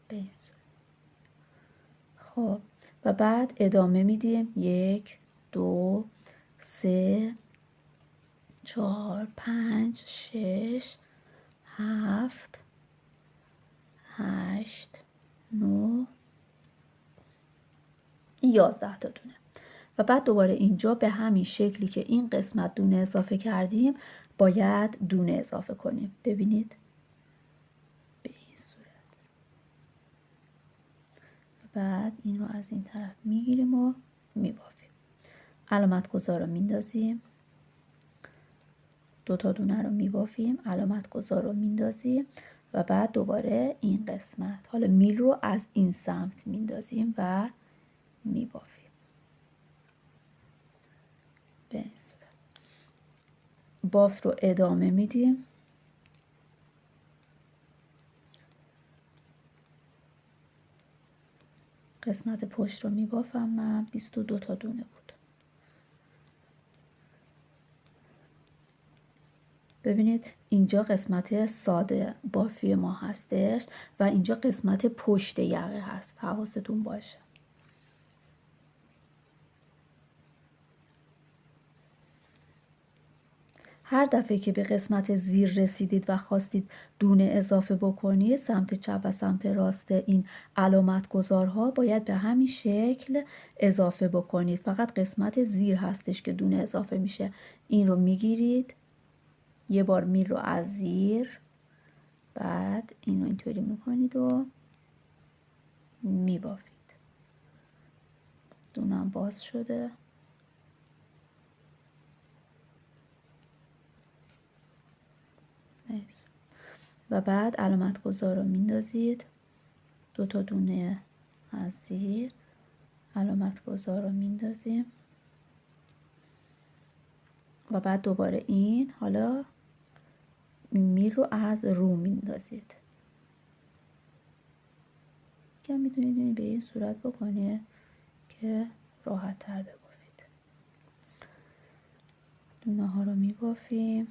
به این صورت. خب و بعد ادامه میدیم 1 2 3 4 5 6 7 8 9 11 تا دونه و بعد دوباره اینجا به همین شکلی که این قسمت دونه اضافه کردیم باید دونه اضافه کنیم. ببینید به این صورت. بعد این رو از این طرف میگیریم و میبافیم. علامت گذار رو میندازیم، دو تا دونه رو میبافیم، علامت گذار رو میندازیم و بعد دوباره این قسمت، حالا میل رو از این سمت میندازیم و میبافیم به این صورت. بافت رو ادامه میدیم. قسمت پشت رو میبافم من، 22 تا دونه بود. ببینید اینجا قسمت ساده بافی ما هستش و اینجا قسمت پشت یقه هست، حواستون باشه. هر دفعه که به قسمت زیر رسیدید و خواستید دونه اضافه بکنید، سمت چپ و سمت راست این علامت گذارها باید به همین شکل اضافه بکنید. فقط قسمت زیر هستش که دونه اضافه میشه. این رو میگیرید، یه بار میل رو از زیر، بعد این رو اینطوری میکنید و میبافید. دونم باز شده. و بعد علامت گذار رو میندازید، دو تا دونه از زیر، علامت گذار رو میندازیم و بعد دوباره این، حالا میل رو از رو میندازید که میتونید به این صورت بکنید که راحت تر ببافید. دونه ها رو میبافیم.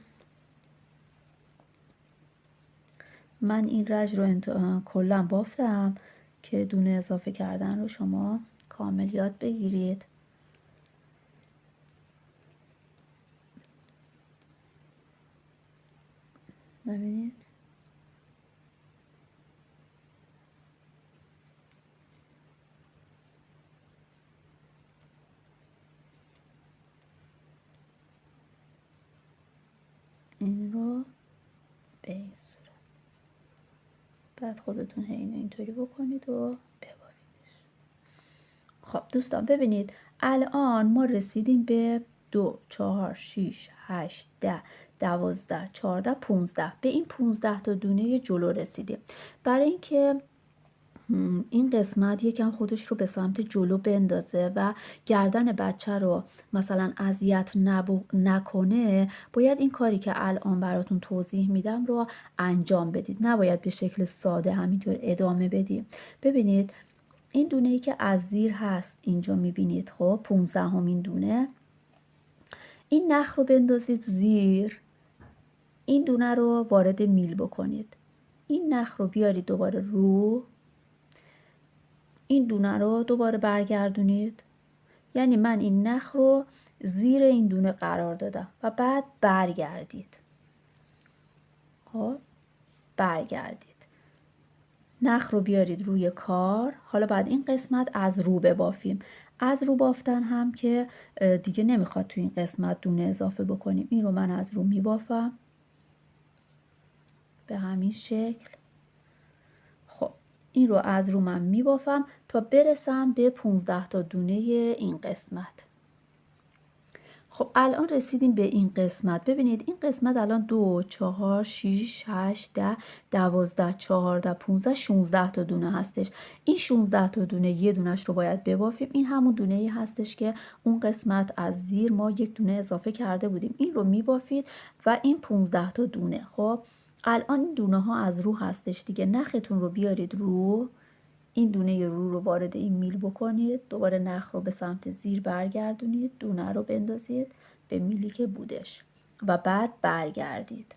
من این رژ رو کلا بافتم که دونه اضافه کردن رو شما کامل یاد بگیرید. ببینید این رو به این صورت. بعد خودتون اینو اینطوری بکنید و ببافیدش. خب دوستان ببینید الان ما رسیدیم به 2 4 6 8 10 12 14 15. به این 15 تا دونه جلو رسیدیم. برای اینکه این قسمت یکم خودش رو به سمت جلو بندازه و گردن بچه رو مثلا اذیت نکنه، باید این کاری که الان براتون توضیح میدم رو انجام بدید. نباید به شکل ساده همینطور ادامه بدیم. ببینید این دونه ای که از زیر هست اینجا میبینید، خب 15مین دونه، این نخ رو بندازید زیر، این دونه رو وارد میل بکنید، این نخ رو بیارید دوباره رو، این دونه رو دوباره برگردونید. یعنی من این نخ رو زیر این دونه قرار دادم و بعد برگردید. خب برگردید، نخ رو بیارید روی کار. حالا بعد این قسمت از رو ببافیم. از رو بافتن هم که دیگه نمیخواد تو این قسمت دونه اضافه بکنیم. این رو من از رو میبافم به همین شکل. خب این رو از رو من میبافم تا برسم به 15 تا دونه این قسمت. خب الان رسیدیم به این قسمت. ببینید این قسمت الان 2 4 6 8 10 12 14 15 16 تا دونه هستش. این 16 تا دونه یه دونش رو باید ببافیم. این همون دونه ای هستش که اون قسمت از زیر ما یک دونه اضافه کرده بودیم. این رو میبافید و این 15 تا دونه. خب الان این دونه ها از رو هستش دیگه. نختون رو بیارید رو، این دونه رو وارد این میل بکنید، دوباره نخ رو به سمت زیر برگردونید، دونه رو بندازید به میلی که بودش و بعد برگردید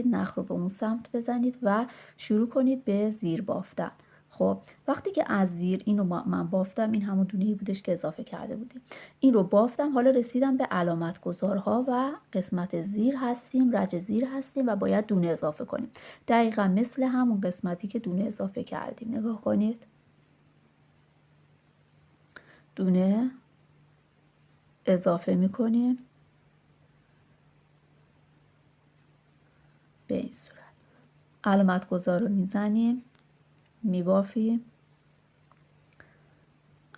نخ رو به اون سمت بزنید و شروع کنید به زیر بافتن. خب وقتی که از زیر اینو من بافتم، این همون دونه‌ای بودش که اضافه کرده بودیم، این رو بافتم. حالا رسیدم به علامت گذارها و قسمت زیر هستیم، رج زیر هستیم و باید دونه اضافه کنیم. دقیقا مثل همون قسمتی که دونه اضافه کردیم. نگاه کنید، دونه اضافه میکنیم به این صورت. علامت گذار رو میزنیم، میبافیم،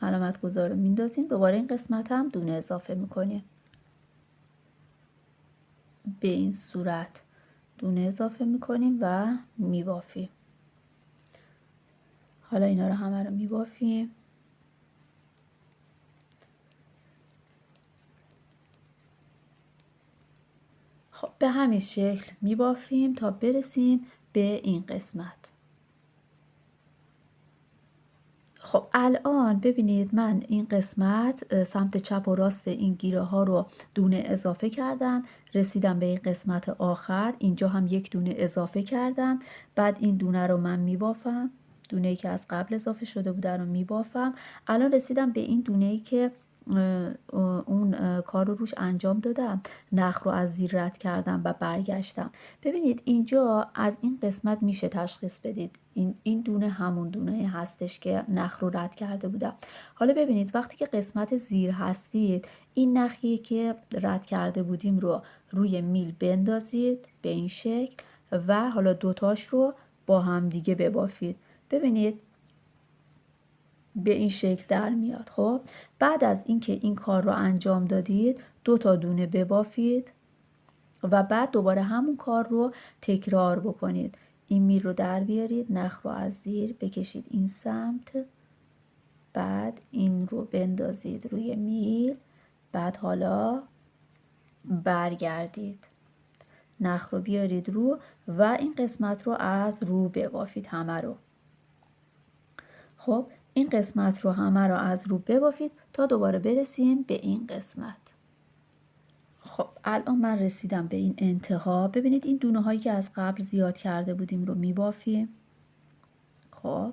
علامت گذار رو میندازیم، دوباره این قسمت هم دونه اضافه میکنیم به این صورت، دونه اضافه میکنیم و میبافیم. حالا اینا رو همه رو میبافیم. خب به همین شکل میبافیم تا برسیم به این قسمت. خب الان ببینید من این قسمت سمت چپ و راست این گیره ها رو دونه اضافه کردم، رسیدم به این قسمت آخر، اینجا هم یک دونه اضافه کردم. بعد این دونه رو من میبافم، دونه ای که از قبل اضافه شده بوده رو میبافم. الان رسیدم به این دونه ای که اون کار رو روش انجام دادم، نخ رو از زیر رد کردم و برگشتم. ببینید اینجا از این قسمت میشه تشخیص بدید این دونه همون دونه هستش که نخ رو رد کرده بودم. حالا ببینید وقتی که قسمت زیر هستید، این نخی که رد کرده بودیم رو روی میل بندازید به این شکل و حالا دوتاش رو با هم دیگه ببافید. ببینید به این شکل در میاد. خب بعد از اینکه این کار رو انجام دادید، 2 تا دونه ببافید و بعد دوباره همون کار رو تکرار بکنید. این میل رو در بیارید، نخ رو از زیر بکشید این سمت، بعد این رو بندازید روی میل، بعد حالا برگردید، نخ رو بیارید رو و این قسمت رو از رو ببافید همه رو. خب این قسمت رو همه رو از رو ببافید تا دوباره برسیم به این قسمت. خب الان من رسیدم به این انتها. ببینید این دونه هایی که از قبل زیاد کرده بودیم رو میبافیم. خب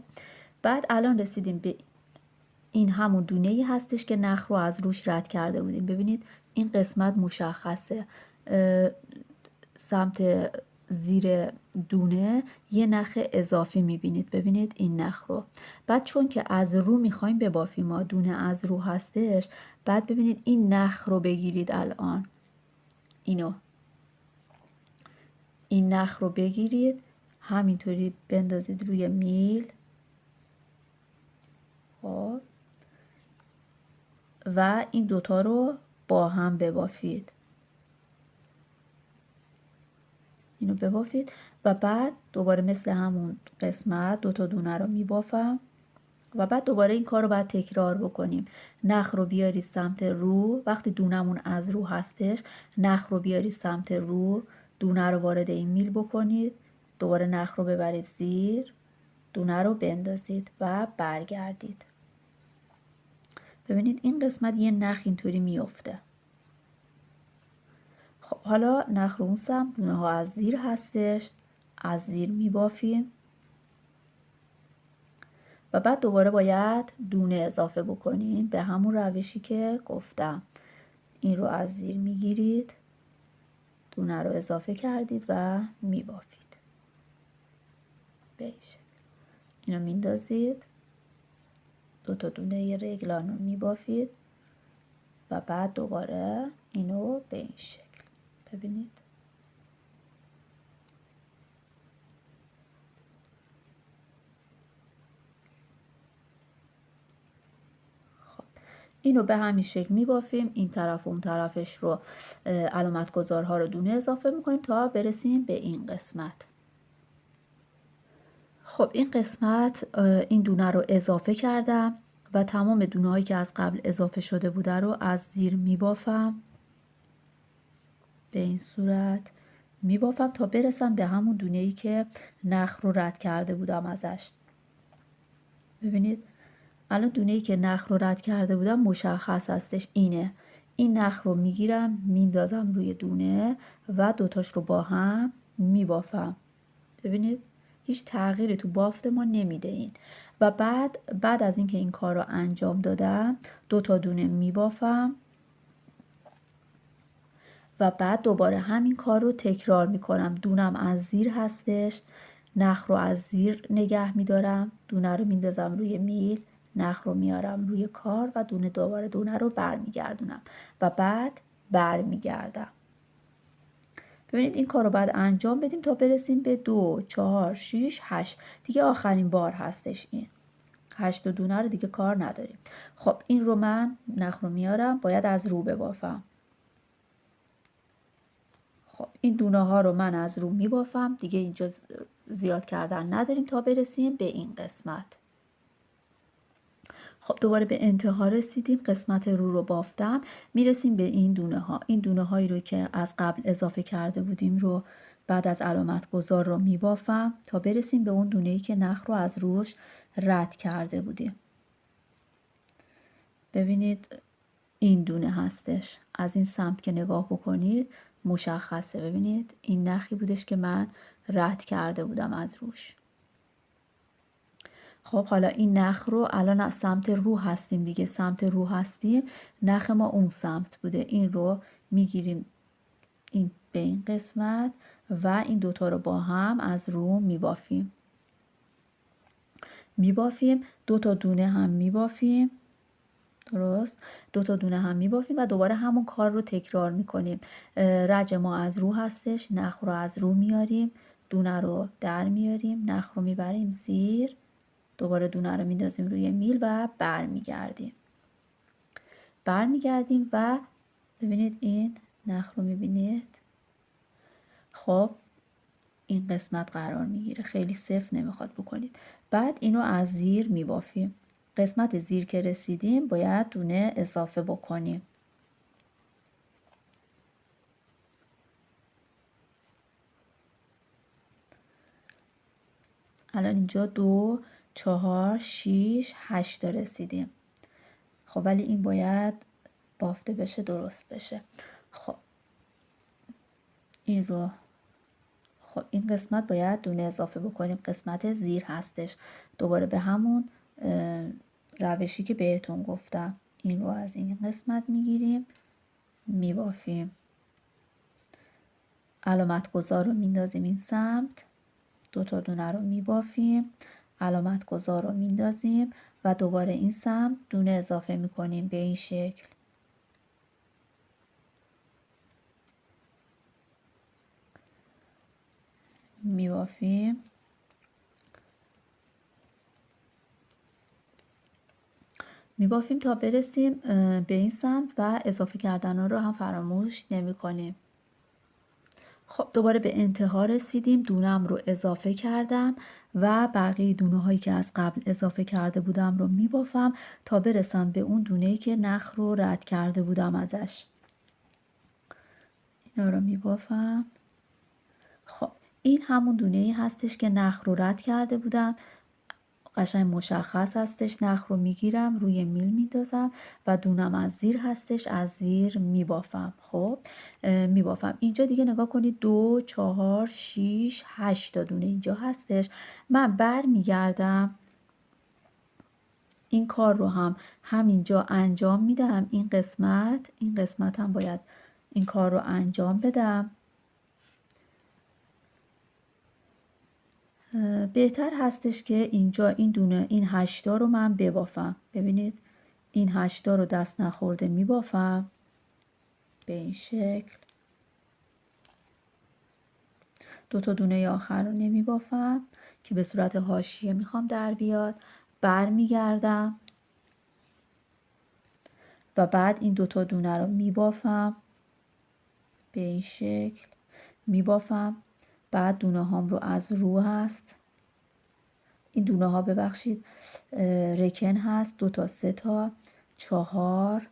بعد الان رسیدیم به این همون دونه ای هستش که نخ رو از روش رد کرده بودیم. ببینید این قسمت مشخصه، سمت زیر دونه یه نخ اضافی میبینید. ببینید این نخ رو بعد چون که از رو میخوایم ببافیم، ما دونه از رو هستش، بعد ببینید این نخ رو بگیرید، الان این نخ رو بگیرید همینطوری بندازید روی میل. خب و این دوتا رو با هم ببافید، اینو ببافید و بعد دوباره مثل همون قسمت 2 تا دونه رو میبافم و بعد دوباره این کار رو باید تکرار بکنیم. نخ رو بیارید سمت رو، وقتی دونمون از رو هستش نخ رو بیارید سمت رو، دونه رو وارد این میل بکنید، دوباره نخ رو ببرید زیر، دونه رو بندازید و برگردید. ببینید این قسمت یه نخ اینطوری میفته. خب حالا نخ رو اون سمت دونه ها از زیر هستش، از زیر میبافیم و بعد دوباره باید دونه اضافه بکنیم به همون روشی که گفتم. این رو از زیر میگیرید، دونه رو اضافه کردید و میبافید به این شکل. اینو میندازید، 2 تا دونه رگلان رو میبافید و بعد دوباره اینو به این شکل. ببینید اینو به همین شکل میبافیم. این طرف و اون طرفش رو علامت گذارها رو دونه اضافه میکنیم تا برسیم به این قسمت. خب این قسمت این دونه رو اضافه کردم و تمام دونه هایی که از قبل اضافه شده بوده رو از زیر میبافم، به این صورت میبافم تا برسم به همون دونه‌ای که نخ رو رد کرده بودم ازش. ببینید الان دونه‌ای که نخ رو رد کرده بودم مشخص هستش، اینه. این نخ رو میگیرم میندازم روی دونه و دوتاش رو با هم میبافم. ببینید هیچ تغییری تو بافت ما نمیده این. و بعد از اینکه این کار رو انجام دادم 2 تا دونه میبافم و بعد دوباره همین کار رو تکرار میکنم. دونم از زیر هستش، نخ رو از زیر نگه میدارم، دونه رو میندازم روی میل، نخ رو میارم روی کار و دوباره دونه رو برمیگردونم و بعد برمیگردم. ببینید این کار رو بعد انجام بدیم تا برسیم به 2 4 6 8 دیگه آخرین بار هستش. این 8 دونه رو دیگه کار نداریم. خب این رو من نخ رو میارم، باید از رو ببافم. خب این دونه ها رو من از رو میبافم، دیگه اینجا زیاد کردن نداریم تا برسیم به این قسمت. خب دوباره به انتها رسیدیم، قسمت رو بافتم، میرسیم به این دونه ها. این دونه هایی رو که از قبل اضافه کرده بودیم رو بعد از علامت گذار رو میبافم تا برسیم به اون دونه ای که نخ رو از روش رد کرده بودیم. ببینید این دونه هستش، از این سمت که نگاه بکنید مشخصه. ببینید این نخی بودش که من رد کرده بودم از روش. خب حالا این نخ رو الان از سمت رو هستیم دیگه، سمت رو هستیم، نخ ما اون سمت بوده. این رو میگیریم این به این قسمت و این دوتا رو با هم از رو میبافیم. 2 تا دونه هم میبافیم، درست 2 تا دونه هم میبافیم و دوباره همون کار رو تکرار میکنیم. رج ما از رو هستش، نخ رو از رو میاریم، دونه رو در میاریم، نخ رو میبریم زیر، دوباره دونه رو میندازیم روی میل و برمیگردیم و ببینید این نخ رو میبینید. خب این قسمت قرار میگیره، خیلی سفت نمیخواد بکنید. بعد اینو از زیر میبافیم. قسمت زیر که رسیدیم باید دونه اضافه بکنیم. الان اینجا 2 4 6 8 رسیدیم. خب ولی این باید بافته بشه، درست بشه. خب این رو این قسمت باید دونه اضافه بکنیم، قسمت زیر هستش. دوباره به همون روشی که بهتون گفتم این رو از این قسمت میگیریم میبافیم، علامت گذار رو میندازیم این سمت، 2 تا دونه رو میبافیم، علامت گذار رو میندازیم و دوباره این سمت دونه اضافه میکنیم به این شکل. میبافیم تا برسیم به این سمت و اضافه کردن رو هم فراموش نمی کنیم. خب دوباره به انتها رسیدیم. دونم رو اضافه کردم و بقیه دونه هایی که از قبل اضافه کرده بودم رو میبافم تا برسم به اون دونه‌ای که نخ رو رد کرده بودم ازش. اینا رو میبافم. خب این همون دونه‌ای هستش که نخ رو رد کرده بودم. قشنگ مشخص هستش. نخ رو میگیرم روی میل میندازم و دونم از زیر هستش، از زیر میبافم. خب میبافم. اینجا دیگه نگاه کنید 2 4 6 8 تا دونه اینجا هستش. من برمیگردم این کار رو هم همینجا انجام میدم. این قسمت هم باید این کار رو انجام بدم. بهتر هستش که اینجا این دونه این 8 رو من ببافم. ببینید این 8 رو دست نخورده میبافم به این شکل. 2 تا دونه آخر رو نمیبافم که به صورت حاشیه میخوام در بیاد. برمیگردم و بعد این 2 تا دونه رو میبافم به این شکل میبافم. بعد دونه هام رو از رو هست، این دونه ها ببخشید رکن هست. 2 تا 3 تا 4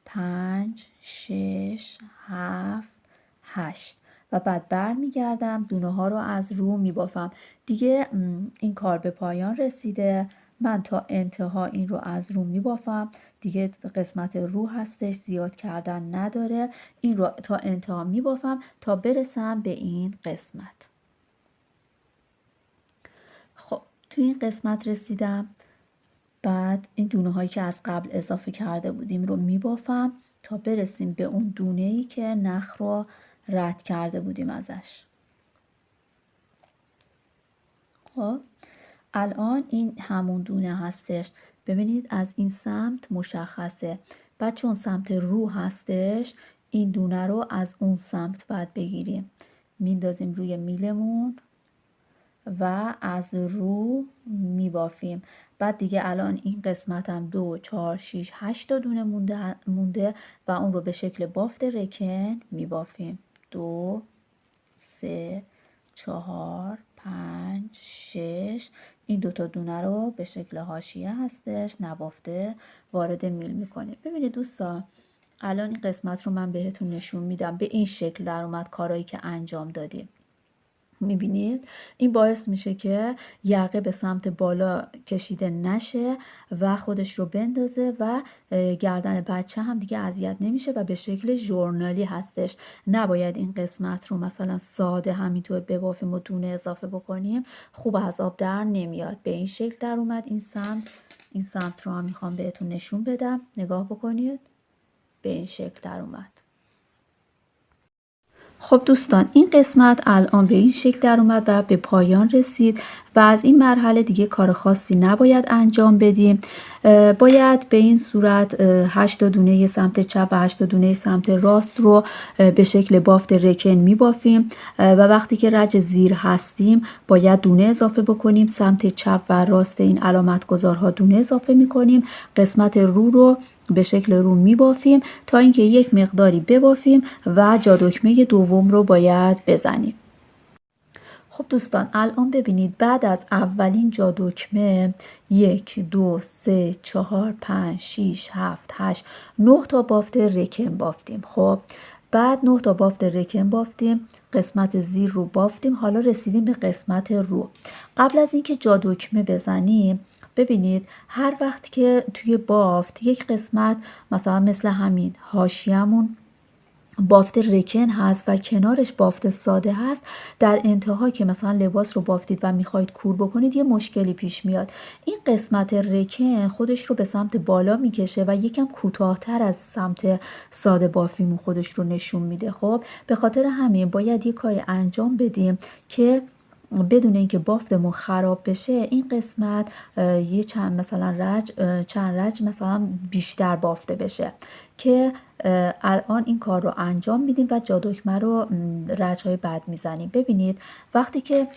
5 6 7 8 و بعد برمیگردم دونه ها رو از رو میبافم. دیگه این کار به پایان رسیده. من تا انتها این رو از رو میبافم. دیگه قسمت رو هستش، زیاد کردن نداره. این رو تا انتها میبافم تا برسم به این قسمت. خب تو این قسمت رسیدم. بعد این دونه هایی که از قبل اضافه کرده بودیم رو میبافم تا برسیم به اون دونه‌ای که نخ رو رد کرده بودیم ازش. خب الان این همون دونه هستش. ببینید از این سمت مشخصه. بعد چون سمت رو هستش این دونه رو از اون سمت باید بگیریم. میندازیم روی میلمون و از رو میبافیم. بعد دیگه الان این قسمت هم 2 4 6 8 تا دونه مونده و اون رو به شکل بافت رکن میبافیم. 2 3 4 5 6 این 2 تا دونه رو به شکل حاشیه هستش نبافته وارد میل میکنیم. ببینید دوستان الان این قسمت رو من بهتون نشون میدم. به این شکل در اومد کارایی که انجام دادیم. میبینید این باعث میشه که یقه به سمت بالا کشیده نشه و خودش رو بندازه و گردن بچه هم دیگه اذیت نمیشه و به شکل ژورنالی هستش. نباید این قسمت رو مثلا ساده همینطور ببافیم و دونه اضافه بکنیم، خوب از آب در نمیاد. به این شکل در اومد این سمت رو هم میخوام بهتون نشون بدم. نگاه بکنید به این شکل در اومد. خب دوستان این قسمت الان به این شکل در اومد و به پایان رسید و از این مرحله دیگه کار خاصی نباید انجام بدیم. باید به این صورت 8 دونه سمت چپ و 8 دونه سمت راست رو به شکل بافت رکن میبافیم و وقتی که رج زیر هستیم باید دونه اضافه بکنیم. سمت چپ و راست این علامت گذارها دونه اضافه میکنیم. قسمت رو به شکل رو میبافیم تا اینکه یک مقداری ببافیم و جا دکمه دوم رو باید بزنیم. خب دوستان الان ببینید بعد از اولین جا دکمه 1 2 3 4 5 6 7 8 9 تا بافت رکن بافتیم. خب بعد 9 تا بافت رکن بافتیم، قسمت زیر رو بافتیم. حالا رسیدیم به قسمت رو. قبل از اینکه جا دکمه بزنیم ببینید هر وقت که توی بافت یک قسمت مثلا مثل همین حاشیه‌مون بافت رکن هست و کنارش بافت ساده هست، در انتها که مثلا لباس رو بافتید و میخواید کور بکنید یه مشکلی پیش میاد. این قسمت رکن خودش رو به سمت بالا میکشه و یکم کوتاه‌تر از سمت ساده بافیمون خودش رو نشون میده. خب به خاطر همین باید یه کاری انجام بدیم که بدون اینکه بافتمون خراب بشه این قسمت یه چند رج مثلا بیشتر بافته بشه که الان این کار رو انجام میدیم و جا دکمه رو رج‌های بعد میزنیم. ببینید وقتی که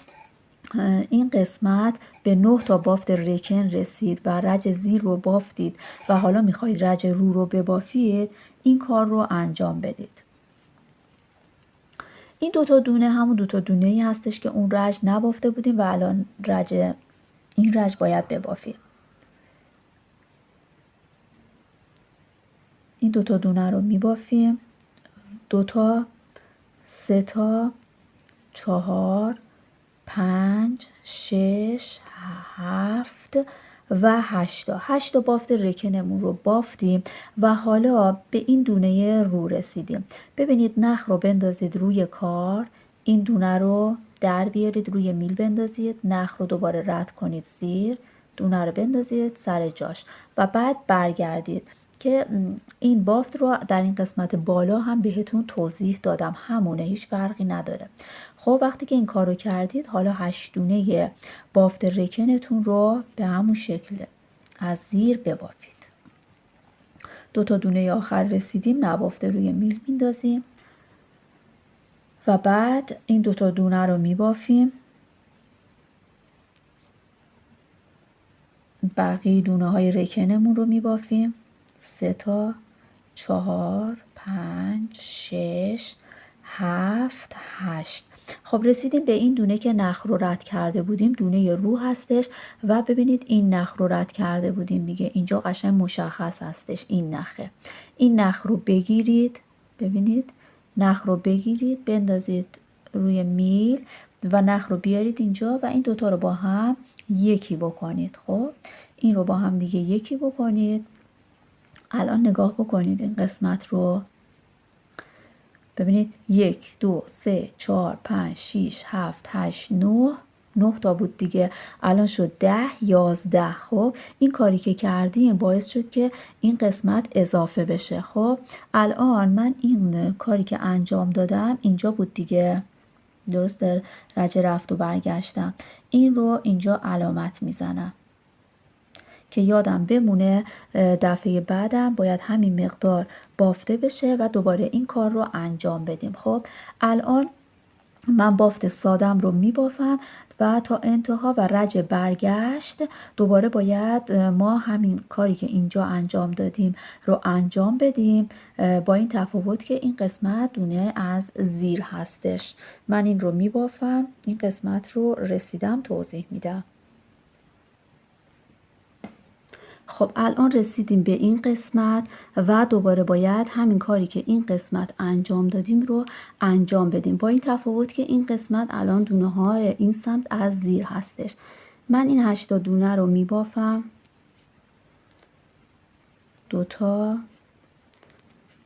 این قسمت به 9 تا بافت رکن رسید و رج زیر رو بافتید و حالا میخواید رج رو ببافید این کار رو انجام بدید. این دوتا دونه همون دوتا دونه ای هستش که اون رج نبافته بودیم و الان این رج باید ببافیم. این دوتا دونه رو میبافیم. 2 تا، 3 تا، 4، 5، 6، 7 و 8 تا. 8 تا بافت رکنمون رو بافتیم و حالا به این دونه رو رسیدیم. ببینید نخ رو بندازید روی کار، این دونه رو در بیارید روی میل بندازید، نخ رو دوباره رد کنید زیر، دونه رو بندازید سر جاش و بعد برگردید که این بافت رو در این قسمت بالا هم بهتون توضیح دادم، همونه، هیچ فرقی نداره. خب وقتی که این کار رو کردید حالا 8 دونه بافت رکنتون رو به همون شکل از زیر ببافید. 2 تا دونه آخر رسیدیم، نبافته روی میل میندازیم و بعد این 2 تا دونه رو میبافیم. بقیه دونه های رکنمون رو میبافیم. 3 تا، 4، 5، 6، 7، 8. خب رسیدیم به این دونه که نخ رو رد کرده بودیم، دونه رو هستش و ببینید این نخ رو رد کرده بودیم دیگه، اینجا قشنگ مشخص هستش این نخه. این نخ رو بگیرید، ببینید نخ رو بگیرید بندازید روی میل و نخ رو بیارید اینجا و این دوتا رو با هم یکی بکنید. خب این رو با هم دیگه یکی بکنید. الان نگاه بکنید این قسمت رو، ببینید 1 2 3 4 5 6 7 8 9 تا بود دیگه، الان شد 10 11. خب این کاری که کردیم باعث شد که این قسمت اضافه بشه. خب الان من این کاری که انجام دادم اینجا بود دیگه، درسته، رجه رفت و برگشتم، این رو اینجا علامت میزنم که یادم بمونه دفعه بعدم باید همین مقدار بافته بشه و دوباره این کار رو انجام بدیم. خب الان من بافت سادم رو میبافم و تا انتها و رج برگشت دوباره باید ما همین کاری که اینجا انجام دادیم رو انجام بدیم، با این تفاوت که این قسمت دونه از زیر هستش. من این رو میبافم، این قسمت رو رسیدم توضیح میدم. خب الان رسیدیم به این قسمت و دوباره باید همین کاری که این قسمت انجام دادیم رو انجام بدیم، با این تفاوت که این قسمت الان دونه های این سمت از زیر هستش. من این 8 تا دونه رو میبافم، 2 تا،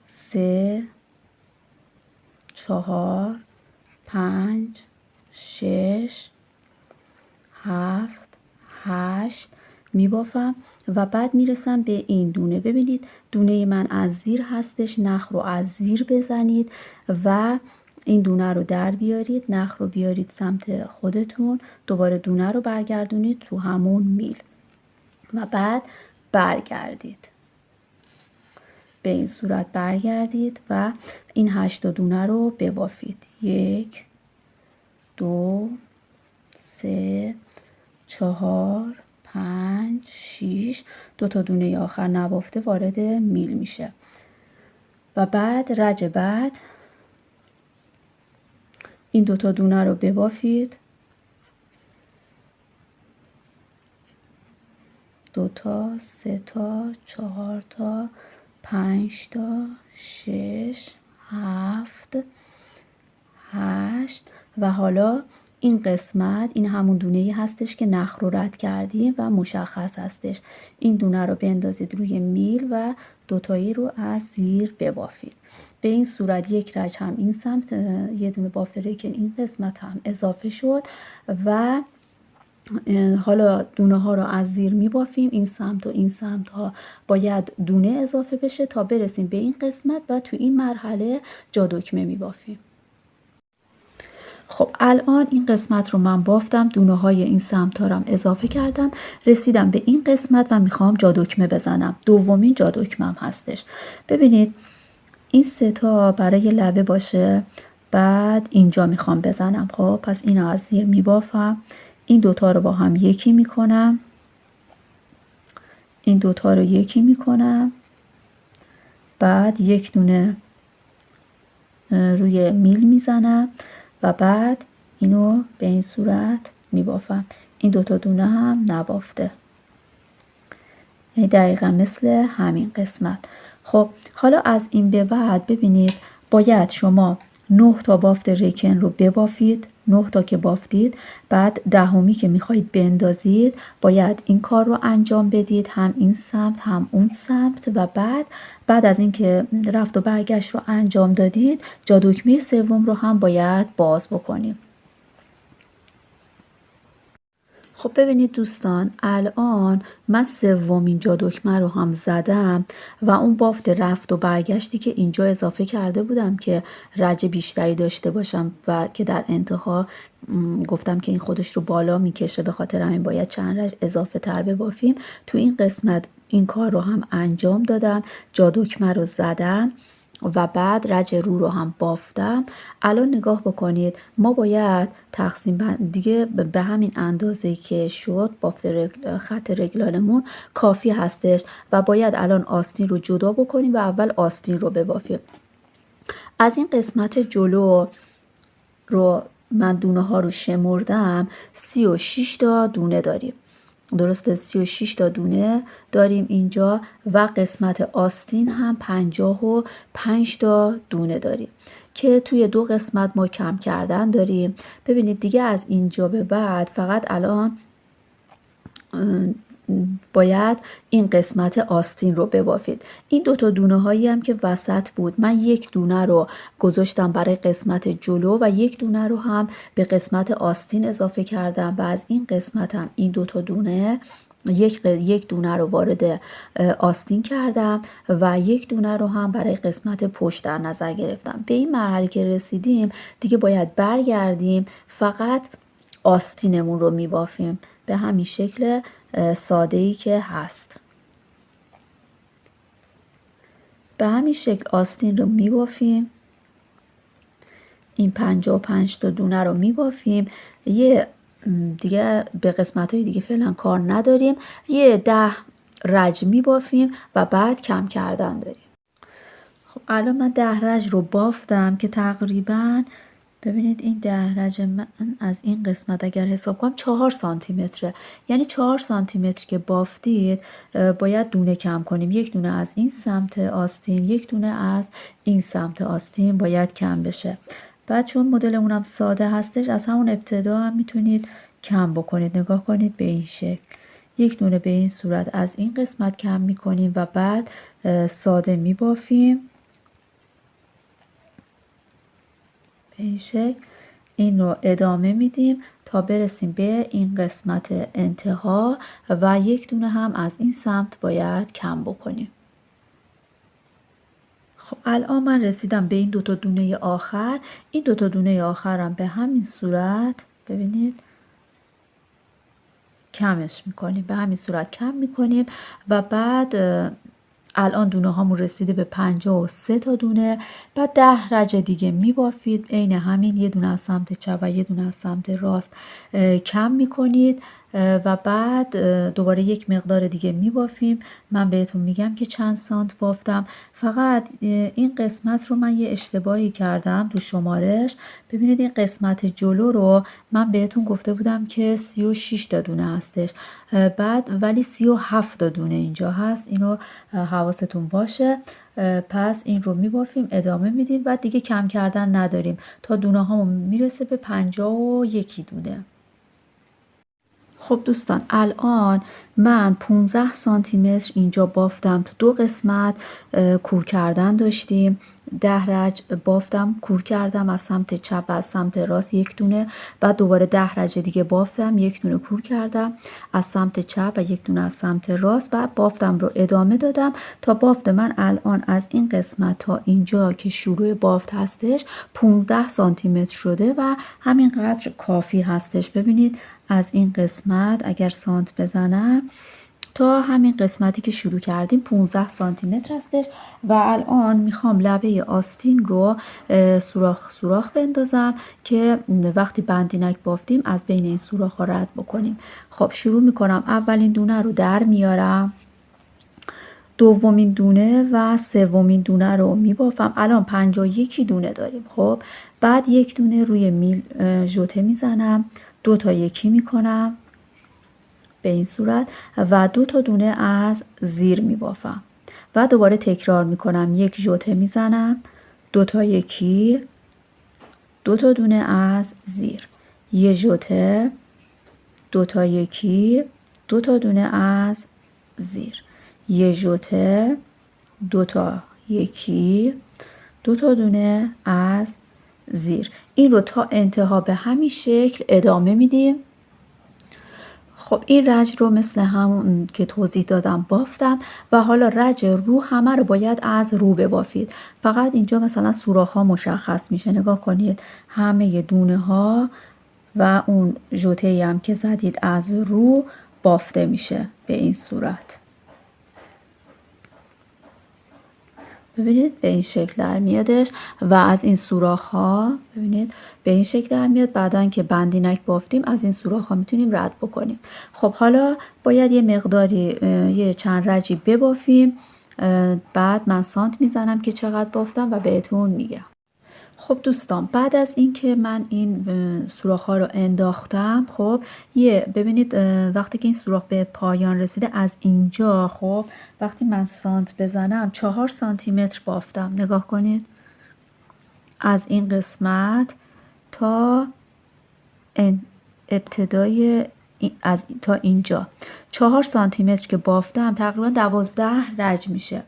3، 4، 5، 6، 7، 8 میبافم و بعد میرسم به این دونه. ببینید دونه من از زیر هستش، نخ رو از زیر بزنید و این دونه رو در بیارید، نخ رو بیارید سمت خودتون، دوباره دونه رو برگردونید تو همون میل و بعد برگردید، به این صورت برگردید و این 8 دونه رو ببافید. 1 2 3 4 5 6 2 تا دونه آخر نبافته وارد میل میشه و بعد رج بعد این 2 تا دونه رو ببافید، 2 تا، 3 تا، 4 تا، 5 تا، 6 7 8 و حالا این قسمت این همون دونه‌ای هستش که نخ رو رد کردیم و مشخص هستش. این دونه رو بندازید روی میل و دوتایی رو از زیر ببافید. به این صورت یک رج هم این سمت یه دونه بافت رکن این قسمت هم اضافه شد و حالا دونه ها رو از زیر می بافیم. این سمت و این سمت ها باید دونه اضافه بشه تا برسیم به این قسمت و تو این مرحله جا دکمه می بافیم. خب الان این قسمت رو من بافتم، دونه های این سمت ها رو اضافه کردم، رسیدم به این قسمت و میخوام جا دکمه بزنم. دومین جا دکمه هم هستش. ببینید این 3 تا برای لبه باشه، بعد اینجا میخوام بزنم. خب پس اینو از زیر میبافم، این دوتا رو با هم یکی میکنم، این دوتا رو یکی میکنم، بعد یک دونه روی میل میزنم و بعد اینو به این صورت میبافم. این دوتا دونه هم نبافته، دقیقا مثل همین قسمت. خب حالا از این به بعد ببینید باید شما 9 تا بافت رکن رو ببافید. 9 تا که بافتید، بعد دهمی که میخواهید بندازید باید این کار رو انجام بدید، هم این سمت هم اون سمت، و بعد از اینکه رفت و برگشت رو انجام دادید جا دکمه سوم رو هم باید باز بکنیم. خب ببینید دوستان، الان من سومین جا دکمه رو هم زدم و اون بافت رفت و برگشتی که اینجا اضافه کرده بودم که رج بیشتری داشته باشم و که در انتها گفتم که این خودش رو بالا میکشه، به خاطر همین باید چند رج اضافه تر ببافیم. تو این قسمت این کار رو هم انجام دادم، جا دکمه رو زدم و بعد رج رو هم بافتم. الان نگاه بکنید، ما باید تقسیم دیگه به همین اندازه که شد بافت خط رگلالمون کافی هستش و باید الان آستین رو جدا بکنیم و اول آستین رو ببافیم. از این قسمت جلو رو من دونه ها رو شمردم، 36 تا دونه داریم. درسته، 36 تا دونه داریم اینجا و قسمت آستین هم 55 تا دونه داریم که توی دو قسمت ما کم کردن داریم. ببینید دیگه از اینجا به بعد فقط الان باید این قسمت آستین رو ببافید. این دوتا دونه هایی هم که وسط بود، من یک دونه رو گذاشتم برای قسمت جلو و یک دونه رو هم به قسمت آستین اضافه کردم و از این قسمت هم این دوتا دونه یک دونه رو وارد آستین کردم و یک دونه رو هم برای قسمت پشت در نظر گرفتم. به این مرحله که رسیدیم دیگه باید برگردیم فقط آستینمون رو میبافیم به همین شکل ساده‌ای که هست. به همین شکل آستین رو میبافیم، این 55 تا دونه رو میبافیم. یه دیگه به قسمت‌های دیگه فعلا کار نداریم، یه 10 رج میبافیم و بعد کم کردن داریم. خب الان من 10 رج رو بافتم که تقریباً ببینید این 10 رج من از این قسمت اگر حساب کنم 4 سانتی متره، یعنی 4 سانتی متر که بافتید باید دونه کم کنیم. یک دونه از این سمت آستین، یک دونه از این سمت آستین باید کم بشه. بعد چون مدلمون هم ساده هستش از همون ابتدا هم میتونید کم بکنید. نگاه کنید به این شکل، یک دونه به این صورت از این قسمت کم میکنیم و بعد ساده میبافیم به این شکل. این رو ادامه میدیم تا برسیم به این قسمت انتها و یک دونه هم از این سمت باید کم بکنیم. خب الان من رسیدم به این دوتا دونه آخر. این دوتا دونه آخرم به همین صورت ببینید کمش میکنیم، به همین صورت کم میکنیم و بعد الان دونه هامون رسیده به 53 تا دونه. بعد 10 رج دیگه میبافید، عین همین یه دونه از سمت چپ و یه دونه از سمت راست کم میکنید و بعد دوباره یک مقدار دیگه میبافیم. من بهتون میگم که چند سانت بافتم. فقط این قسمت رو من یه اشتباهی کردم تو شمارش. ببینید این قسمت جلو رو من بهتون گفته بودم که 36 تا دونه هستش، بعد ولی 37 تا دونه اینجا هست، اینو حواستون باشه. پس این رو میبافیم، ادامه میدیم و دیگه کم کردن نداریم تا دونه هامون میرسه به 51 دونه. خب دوستان الان من 15 سانتی متر اینجا بافتم. تو دو قسمت کور کردن داشتیم، 10 رج بافتم کور کردم از سمت چپ و از سمت راست یک دونه، بعد دوباره 10 رج دیگه بافتم، یک دونه کور کردم از سمت چپ و یک دونه از سمت راست، بعد بافتم رو ادامه دادم تا بافت من الان از این قسمت تا اینجا که شروع بافت هستش 15 سانتی متر شده و همین قدر کافی هستش. ببینید از این قسمت اگر سانت بزنم تا همین قسمتی که شروع کردیم 15 سانتی متر هستش و الان میخوام لبه آستین رو سوراخ بندازم که وقتی بندینک بافتیم از بین این سوراخ ها رد بکنیم. خب شروع میکنم، اولین دونه رو در میارم، دومین دونه و سومین دونه رو میبافم. الان 51 دونه داریم. خب بعد یک دونه روی میل ژوته میزنم، 2 تا یکی میکنم به این صورت و 2 تا دونه از زیر میبافم و دوباره تکرار میکنم. یک ژوته میزنم، 2 تا یکی، 2 تا دونه از زیر، یه ژوته، 2 تا یکی، 2 تا دونه از زیر، یه ژوته، 2 تا یکی، 2 تا دونه از زیر. این رو تا انتها به همین شکل ادامه میدیم. خب این رج رو مثل همون که توضیح دادم بافتم و حالا رج رو همه رو باید از رو ببافید. فقط اینجا مثلا سوراخ ها مشخص میشه. نگاه کنید همه دونه ها و اون ژوته‌ای هم که زدید از رو بافته میشه به این صورت. ببینید به این شکل در میادش و از این سوراخ ها ببینید به این شکل در میاد. بعدن که بندینک بافتیم از این سوراخ ها میتونیم رد بکنیم. خب حالا باید یه مقداری یه چند رجی ببافیم. بعد من سانت میزنم که چقدر بافتم و بهتون میگم. خب دوستان بعد از اینکه من این سوراخ ها رو انداختم، خب ببینید وقتی که این سوراخ به پایان رسیده از اینجا، خب وقتی من سانت بزنم 4 سانتی متر بافتم. نگاه کنید از این قسمت تا ابتدای تا اینجا 4 سانتی متر که بافتم تقریبا 12 رج میشه.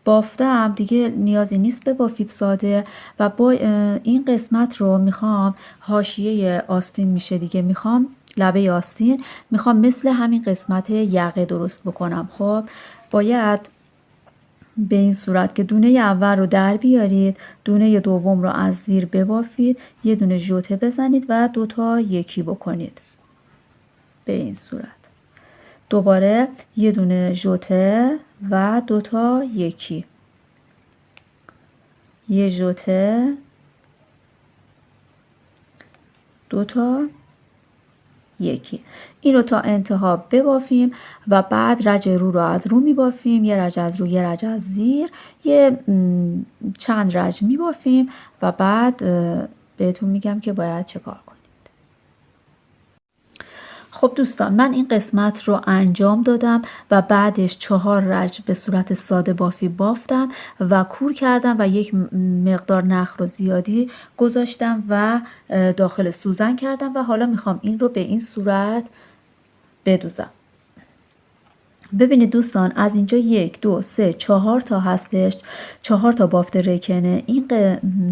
بافتم دیگه نیازی نیست ببافید ساده و با این قسمت رو میخوام حاشیه آستین میشه دیگه، میخوام لبه آستین میخوام مثل همین قسمت یقه درست بکنم. خب باید به این صورت که دونه اول رو در بیارید، دونه دوم رو از زیر ببافید، یه دونه ژوته بزنید و 2 تا یکی بکنید به این صورت. دوباره یه دونه ژوته و 2 تا یکی، یه ژوته، 2 تا یکی. این رو تا انتها ببافیم و بعد رج رو از رو میبافیم. یه رج از رو، یه رج از زیر، یه چند رج میبافیم و بعد بهتون میگم که باید چه کار کنیم. خب دوستان من این قسمت رو انجام دادم و بعدش 4 رج به صورت ساده بافی بافتم و کور کردم و یک مقدار نخ رو زیادی گذاشتم و داخل سوزن کردم و حالا میخوام این رو به این صورت بدوزم. ببینید دوستان از اینجا 1 2 3 4 تا هستش، 4 تا بافت رکنه، این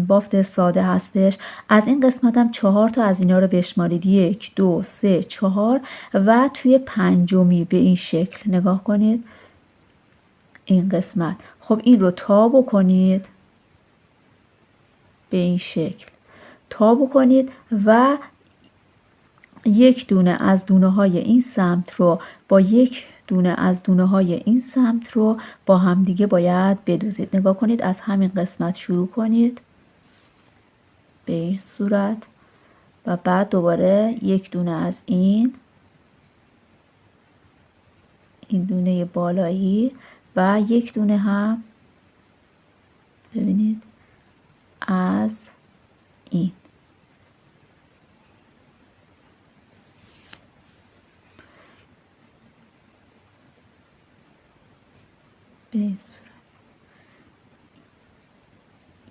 بافت ساده هستش. از این قسمت هم 4 تا از اینا رو بشمارید، 1 2 3 4 و توی پنجمی به این شکل نگاه کنید این قسمت. خب این رو تا بکنید به این شکل، تا بکنید و یک دونه از دونه های این سمت رو با یک دونه از دونه های این سمت رو با هم دیگه باید بدوزید. نگاه کنید از همین قسمت شروع کنید به این صورت و بعد دوباره یک دونه از این دونه بالایی و یک دونه هم ببینید از این. به این صورت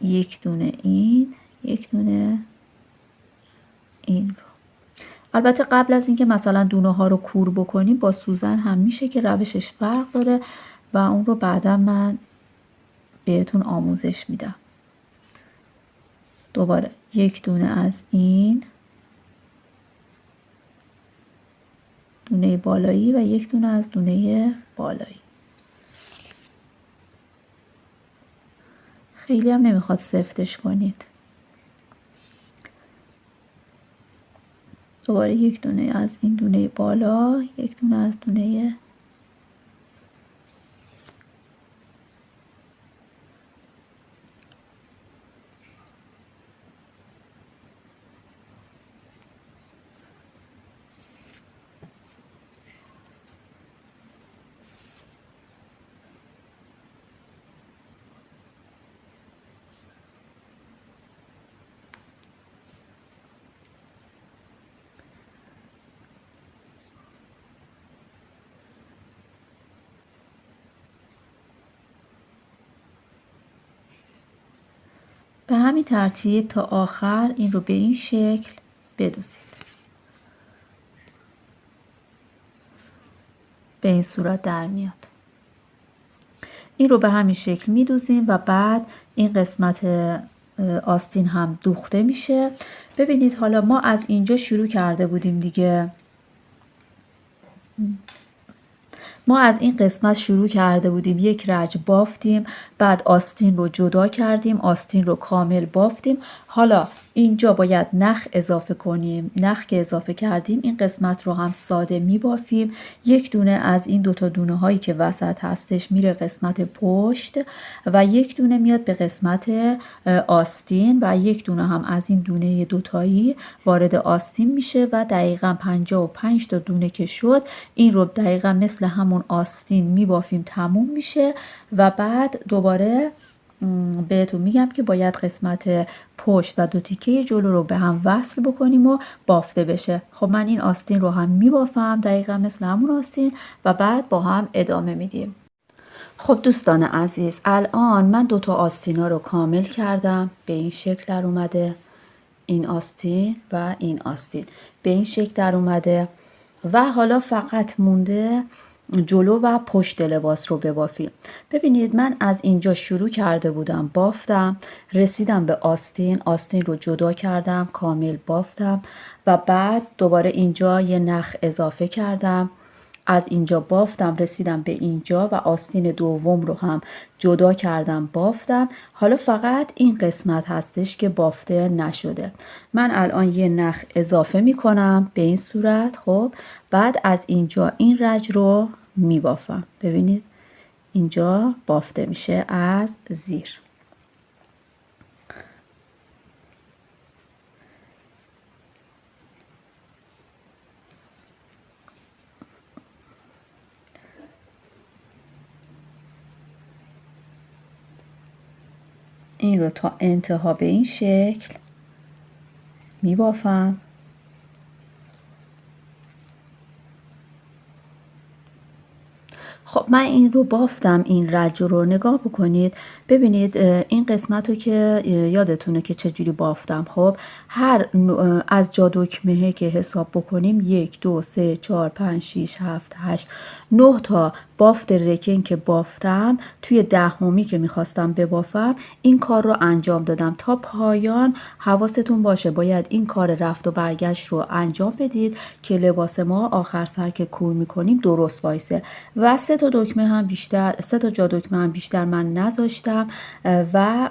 یک دونه این، یک دونه این رو. البته قبل از اینکه مثلا دونه ها رو کور بکنیم با سوزن هم میشه که روشش فرق داره و اون رو بعدا من بهتون آموزش میدم. دوباره یک دونه از این دونه بالایی و یک دونه از دونه بالایی. خیلی هم نمیخواد سفتش کنید. دوباره یک دونه از این دونه بالا، یک دونه از دونه به همین ترتیب تا آخر این رو به این شکل بدوزید. به این صورت در میاد. این رو به همین شکل میدوزیم و بعد این قسمت آستین هم دوخته میشه. ببینید حالا ما از اینجا شروع کرده بودیم دیگه. ما از این قسمت شروع کرده بودیم، یک رج بافتیم، بعد آستین رو جدا کردیم، آستین رو کامل بافتیم. حالا اینجا باید نخ اضافه کنیم. نخ که اضافه کردیم این قسمت رو هم ساده می بافیم. یک دونه از این دوتا دونه هایی که وسط هستش میره قسمت پشت و یک دونه میاد به قسمت آستین و یک دونه هم از این دونه دوتایی وارد آستین میشه و دقیقا 55 تا دونه که شد این رو دقیقا مثل همون آستین می بافیم، تموم میشه و بعد دوباره بهتون میگم که باید قسمت پشت و دو تیکه جلو رو به هم وصل بکنیم و بافته بشه. خب من این آستین رو هم میبافم دقیقا مثل همون آستین و بعد با هم ادامه میدیم. خب دوستان عزیز، الان من دوتا آستینا رو کامل کردم. به این شکل در اومده این آستین و این آستین به این شکل در اومده و حالا فقط مونده جلو و پشت لباس رو ببافیم. ببینید من از اینجا شروع کرده بودم بافتم، رسیدم به آستین، آستین رو جدا کردم، کامل بافتم و بعد دوباره اینجا یه نخ اضافه کردم، از اینجا بافتم رسیدم به اینجا و آستین دوم رو هم جدا کردم بافتم. حالا فقط این قسمت هستش که بافته نشده. من الان یه نخ اضافه می کنم به این صورت. خب بعد از اینجا این رج رو می بافم. ببینید اینجا بافته میشه از زیر. این رو تا انتها به این شکل می بافم. خب من این رو بافتم، این رج رو نگاه بکنید. ببینید این قسمت رو که یادتونه که چجوری بافتم. خب هر از جا دکمه که حساب بکنیم 1 2 3 4 5 6 7 8 9 تا بافت رکن که بافتم توی دهمی که میخواستم ببافم این کار رو انجام دادم تا پایان. حواستون باشه باید این کار رفت و برگشت رو انجام بدید که لباس ما آخر سر که کور میکنیم درست وایسه. و 3 تا دکمه هم بیشتر، 3 تا جا دکمه هم بیشتر من نذاشتم و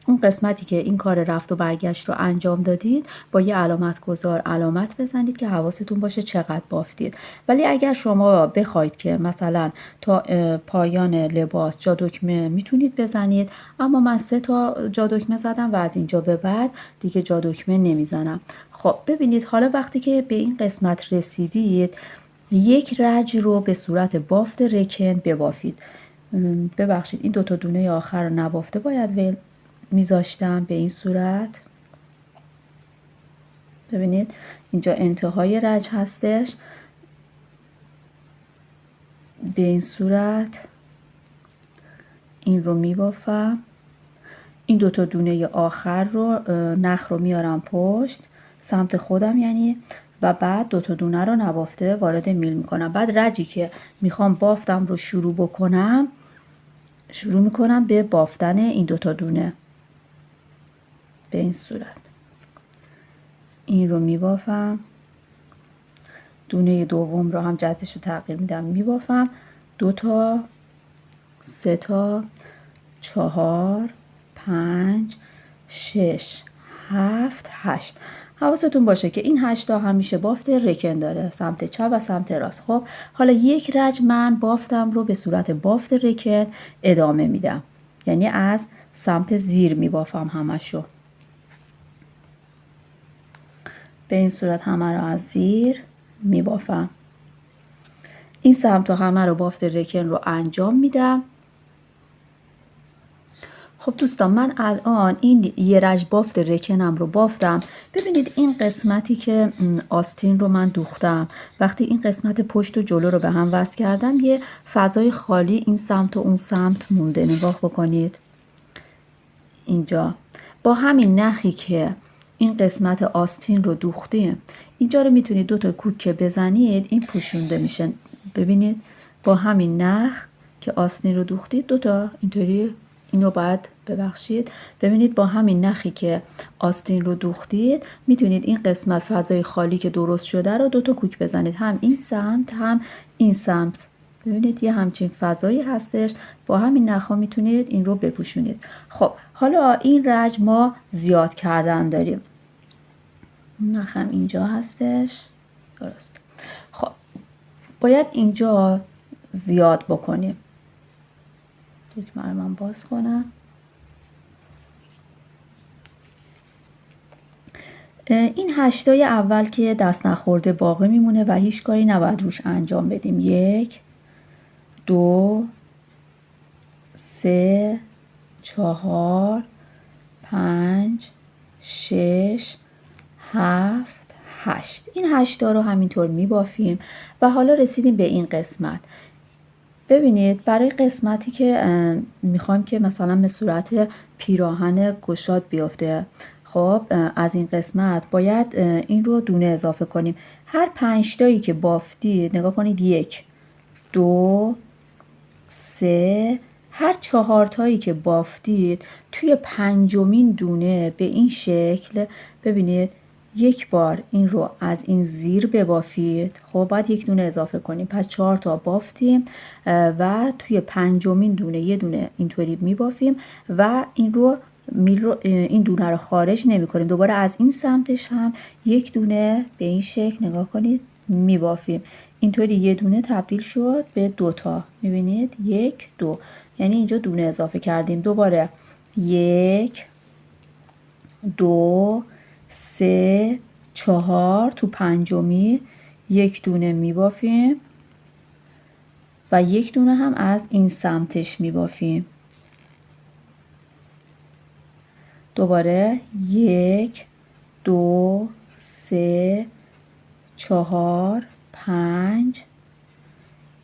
اون قسمتی که این کار رفت و برگشت رو انجام دادید با یه علامت گذار علامت بزنید که حواستون باشه چقدر بافتید. ولی اگر شما بخواید که مثلا تا پایان لباس جا دکمه میتونید بزنید، اما من 3 تا جا دکمه زدم و از اینجا به بعد دیگه جا دکمه نمیزنم. خب ببینید حالا وقتی که به این قسمت رسیدید یک رج رو به صورت بافت رکن ببافید. ببخشید این دوتا دونه آخر رو نبافته باید میذاشتم به این صورت. ببینید اینجا انتهای رج هستش، به این صورت این رو میبافم. این دوتا دونه آخر رو نخ رو میارم پشت سمت خودم یعنی و بعد دوتا دونه رو نبافته وارد میل میکنم. بعد رجی که میخوام بافتم رو شروع بکنم شروع میکنم به بافتن این دوتا دونه به این صورت. این رو میبافم، دونه دوم رو هم جهتش رو تغییر میدم میبافم. 2 تا 3 تا 4 5 6 7 8. حواستون باشه که این 8 تا همیشه بافت رکن داره سمت چپ و سمت راست. خب حالا یک رج من بافتم رو به صورت بافت رکن ادامه میدم، یعنی از سمت زیر میبافم همشو به این صورت، همه رو از زیر میبافم. این سمت همه رو بافت رکن رو انجام میدم. خب دوستان من الان این یه رج بافت رکنم رو بافتم. ببینید این قسمتی که آستین رو من دوختم، وقتی این قسمت پشت و جلو رو به هم وصل کردم یه فضای خالی این سمت و اون سمت مونده. نگاه بکنید اینجا. با همین نخی که این قسمت آستین رو دوختیم، اینجا رو میتونید 2 تا کوکه بزنید، این پوشونده میشه. ببینید با همین نخ که آستین رو دوختید 2 تا اینطوری، اینو باید ببخشید، ببینید با همین نخی که آستین رو دوختید میتونید این قسمت فضای خالی که درست شده رو 2 تا کوک بزنید، هم این سمت هم این سمت. ببینید یه همچین فضایی هستش، با همین نخا میتونید این رو بپوشونید. خب حالا این رج ما زیاد کردن داریم، نخم اینجا هستش، درست. خب باید اینجا زیاد بکنیم. دکمه رو من باز کنم. این 8 تای اول که دست نخورده باقی میمونه و هیچ کاری نباید روش انجام بدیم. 1 2 3 4 5 6 7 8. این 8 تا رو همینطور میبافیم و حالا رسیدیم به این قسمت. ببینید برای قسمتی که میخوایم که مثلا به صورت پیراهن گشاد بیفته، خب از این قسمت باید این رو دونه اضافه کنیم. هر 5 تایی که بافتید نگاه کنید، 1 2 3، هر 4 تایی که بافتید توی 5مین دونه به این شکل ببینید یک بار این رو از این زیر ببافید. خب باید 1 دونه اضافه کنیم، پس 4 تا بافتیم و توی 5مین دونه یه دونه اینطوری میبافیم و این رو این دونه رو خارج نمی کنیم. دوباره از این سمتش هم 1 دونه به این شکل نگاه کنید میبافیم. اینطوری یه دونه تبدیل شد به 2 تا. میبینید 1 2، یعنی اینجا دونه اضافه کردیم. دوباره 1 2 3 4، تو 5می 1 دونه میبافیم و 1 دونه هم از این سمتش میبافیم. دوباره 1 2 3 4 5،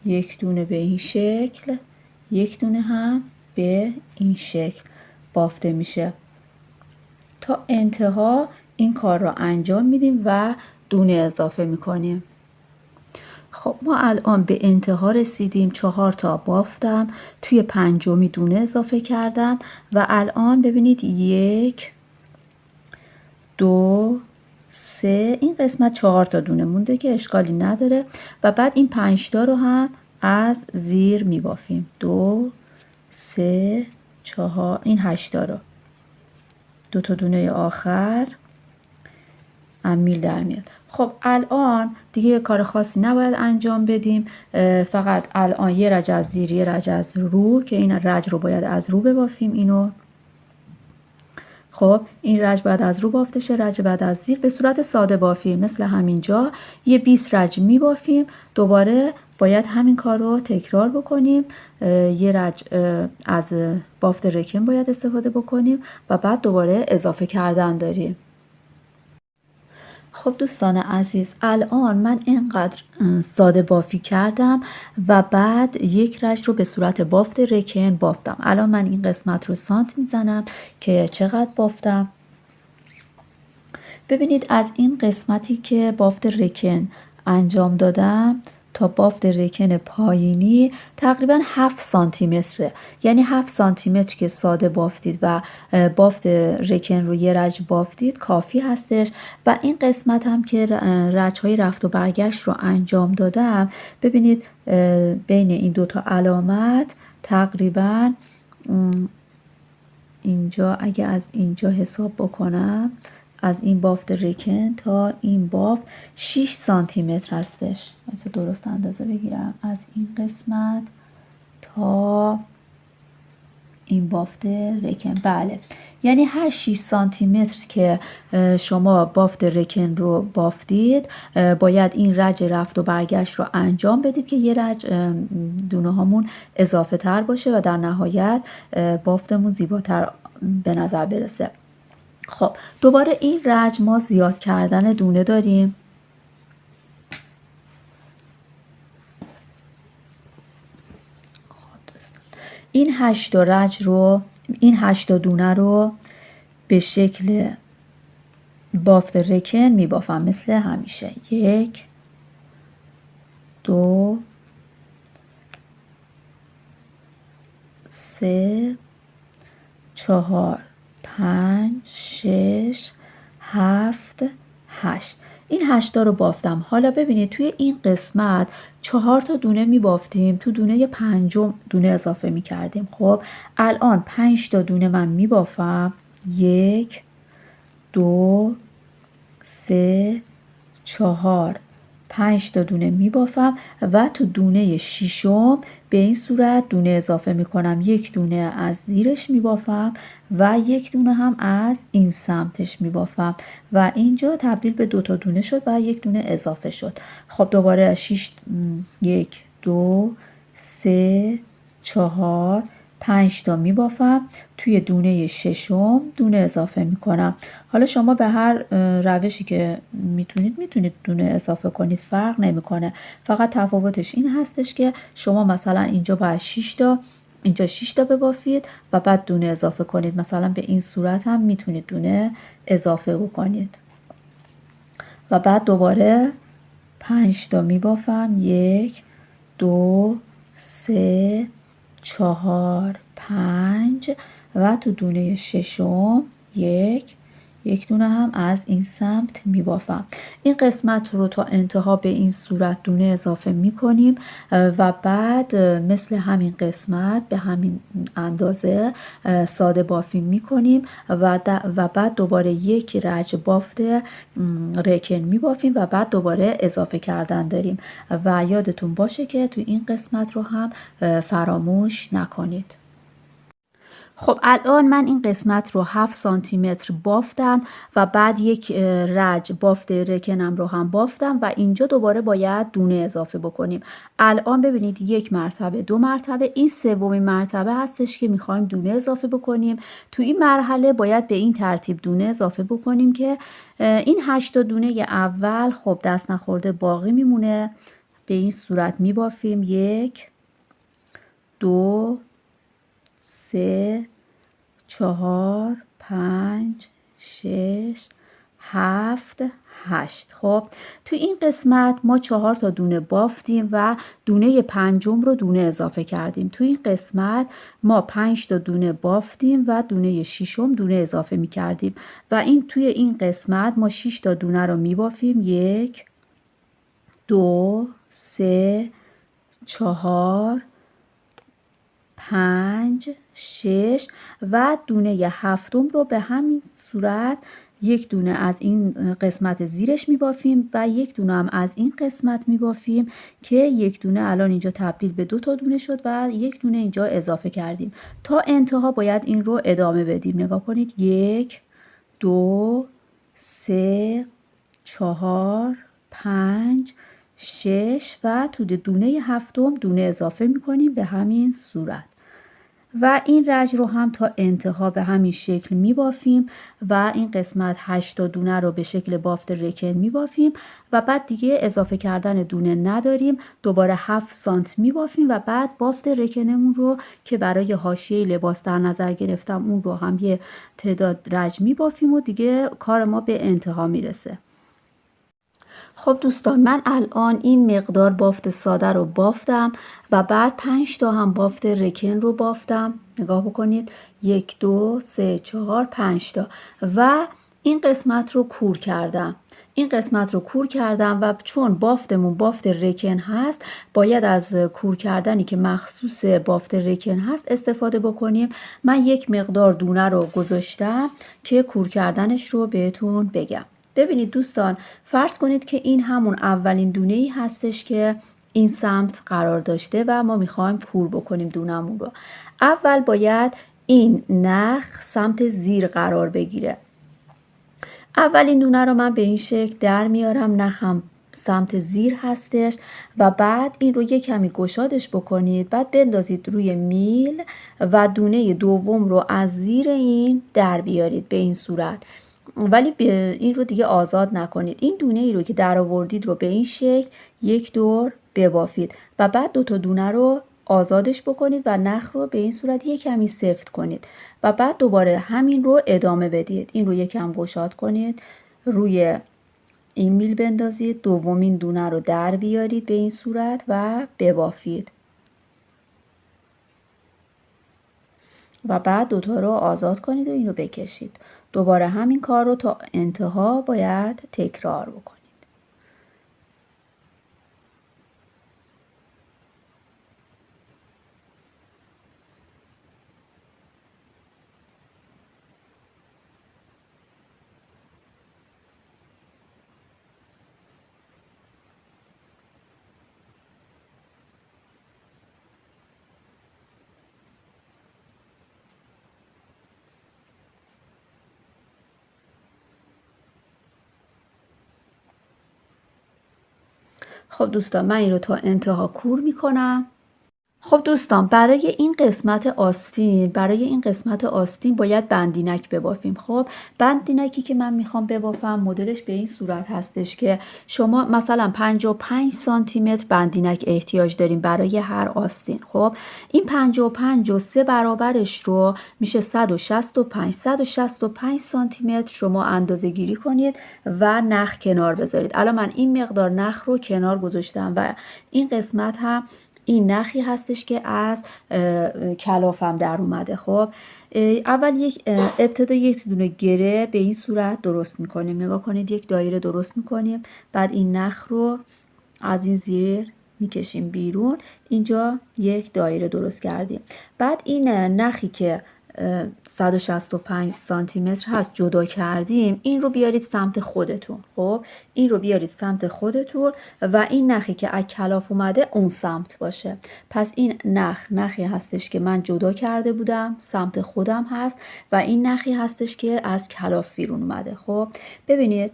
1 دونه به این شکل، 1 دونه هم به این شکل بافته میشه. تا انتها این کار را انجام میدیم و دونه اضافه میکنیم. خب ما الان به انتها رسیدیم. 4 تا بافتم، توی 5می دونه اضافه کردم و الان ببینید 1 2 3، این قسمت 4 تا دونه مونده که اشکالی نداره و بعد این 5 تا رو هم از زیر میبافیم. 2 3 4، این 8 تا رو 2 تا دونه آخر میل در میاد. خب الان دیگه کار خاصی نباید انجام بدیم، فقط الان یه رج از زیر یه رج از رو، که این رج رو باید از رو ببافیم. اینو خب این رج بعد از رو بافته شه، رج بعد از زیر به صورت ساده بافیم، مثل همینجا یه 20 رج می بافیم. دوباره باید همین کار رو تکرار بکنیم. یه رج از بافت رکن باید استفاده بکنیم و بعد دوباره اضافه کردن داریم. خب دوستان عزیز، الان من اینقدر ساده بافی کردم و بعد یک رج رو به صورت بافت رکن بافتم. الان من این قسمت رو سانت میزنم که چقدر بافتم. ببینید از این قسمتی که بافت رکن انجام دادم تا بافت رکن پایینی تقریبا 7 سانتی متره، یعنی 7 سانتی متر که ساده بافتید و بافت رکن رو یه رج بافتید کافی هستش. و این قسمت هم که رج های رفت و برگشت رو انجام دادم، ببینید بین این 2 تا علامت تقریبا اینجا، اگه از اینجا حساب بکنم، از این بافت رکن تا این بافت 6 سانتی متر هستش. مثلا درست اندازه بگیرم، از این قسمت تا این بافت رکن، بله، یعنی هر 6 سانتی متر که شما بافت رکن رو بافتید باید این رج رفت و برگشت رو انجام بدید که یه رج دونه هامون اضافه تر باشه و در نهایت بافتمون زیباتر به نظر برسه. خب دوباره این رج ما زیاد کردن دونه داریم. خب دوستان این 8 رج رو، این 8 دونه رو به شکل بافت رکن میبافم مثل همیشه. 1 2 3 4 5 6 7 8. این 8 رو بافتم. حالا ببینید توی این قسمت 4 تا دونه میبافتیم، تو دونه پنجم دونه اضافه میکردیم. خب الان 5 تا دونه من میبافم. 1 2 3 4 5 تا دونه میبافم و تو دونه ششم به این صورت دونه اضافه میکنم. 1 دونه از زیرش میبافم و 1 دونه هم از این سمتش میبافم و اینجا تبدیل به 2 تا دونه شد و 1 دونه اضافه شد. خب دوباره 1 2 3 4 5 تا میبافم، توی دونه ششم دونه اضافه میکنم. حالا شما به هر روشی که میتونید دونه اضافه کنید، فرق نمیکنه. فقط تفاوتش این هستش که شما مثلا اینجا باید 6 تا، اینجا 6 تا ببافید و بعد دونه اضافه کنید. مثلا به این صورت هم میتونید دونه اضافه بکنید و بعد دوباره 5 تا میبافم. 1 2 3 4 5 و تو دونه ششم 1 دونه هم از این سمت میبافم. این قسمت رو تا انتها به این صورت دونه اضافه میکنیم و بعد مثل همین قسمت به همین اندازه ساده بافی میکنیم و بعد دوباره 1 رج بافت رکن میبافیم و بعد دوباره اضافه کردن داریم و یادتون باشه که تو این قسمت رو هم فراموش نکنید. خب الان من این قسمت رو 7 سانتی متر بافتم و بعد 1 رج بافت رکنم رو هم بافتم و اینجا دوباره باید دونه اضافه بکنیم. الان ببینید 1 مرتبه 2 مرتبه، این سومین مرتبه هستش که میخوایم دونه اضافه بکنیم. تو این مرحله باید به این ترتیب دونه اضافه بکنیم که این 8 تا دونه اول خب دست نخورده باقی میمونه. به این صورت میبافیم. 1 2 3 4 5 6 7 8. خب تو این قسمت ما 4 تا دونه بافتیم و دونه پنجم رو دونه اضافه کردیم. تو این قسمت ما 5 تا دونه بافتیم و دونه ششم دونه اضافه می کردیم و این توی این قسمت ما 6 تا دونه رو می بافیم. 1 2 3 4 5 6 و دونه هفتم رو به همین صورت 1 دونه از این قسمت زیرش میبافیم و 1 دونه هم از این قسمت میبافیم که 1 دونه الان اینجا تبدیل به 2 تا دونه شد و 1 دونه اینجا اضافه کردیم. تا انتها باید این رو ادامه بدیم. نگاه کنید. 1 2 3 4 5 6 و تو دونه هفتم دونه اضافه میکنیم به همین صورت و این رج رو هم تا انتها به همین شکل میبافیم و این قسمت 8 تا دونه رو به شکل بافت رکن میبافیم و بعد دیگه اضافه کردن دونه نداریم. دوباره 7 سانت میبافیم و بعد بافت رکنمون رو که برای حاشیه لباس در نظر گرفتم اون رو هم یه تعداد رج میبافیم و دیگه کار ما به انتها میرسه. خب دوستان من الان این مقدار بافت ساده رو بافتم و بعد 5 تا هم بافت رکن رو بافتم. نگاه بکنید. 1 2 3 4 5 تا و این قسمت رو کور کردم. این قسمت رو کور کردم و چون بافتمون بافت رکن هست باید از کور کردنی که مخصوص بافت رکن هست استفاده بکنیم. من یک مقدار دونه رو گذاشتم که کور کردنش رو بهتون بگم. ببینید دوستان فرض کنید که این همون اولین دونه‌ای هستش که این سمت قرار داشته و ما میخوایم کور بکنیم دونمون رو. اول باید این نخ سمت زیر قرار بگیره. اولین دونه رو من به این شکل در میارم، نخم سمت زیر هستش و بعد این رو یک کمی گشادش بکنید، بعد بندازید روی میل و دونه دوم رو از زیر این در بیارید به این صورت، ولی این رو دیگه آزاد نکنید. این دونه ای رو که در آوردید رو به این شکل یک دور ببافید و بعد 2 تا دونه رو آزادش بکنید و نخ رو به این صورت یک کمی سفت کنید و بعد دوباره همین رو ادامه بدید. این رو یک کم گشاد کنید، روی این میل بندازید، دومین دونه رو در بیارید به این صورت و ببافید و بعد دوتا رو آزاد کنید و این رو بکشید. دوباره همین کار رو تا انتها باید تکرار بکنید. خب دوستان، من این رو تا انتها کور میکنم. خب دوستان، برای این قسمت آستین باید بندینک ببافیم. خب بندینکی که من میخوام ببافم مدلش به این صورت هستش که شما مثلا 55 سانتی متر بندینک احتیاج داریم برای هر آستین. خب این 55 و 3 برابرش رو میشه 165 سانتی متر شما اندازه گیری کنید و نخ کنار بذارید. الان من این مقدار نخ رو کنار گذاشتم و این قسمت هم این نخی هستش که از کلافم در اومده. خب اول ابتدا یک دونه گره به این صورت درست میکنیم. نگاه کنید، یک دایره درست میکنیم، بعد این نخ رو از این زیر میکشیم بیرون. اینجا یک دایره درست کردیم. بعد این نخی که 165 سانتی متر هست جدا کردیم، این رو بیارید سمت خودتون. خب این رو بیارید سمت خودتون و این نخی که از کلاف اومده اون سمت باشه. پس این نخی هستش که من جدا کرده بودم، سمت خودم هست و این نخی هستش که از کلاف بیرون اومده. خب ببینید،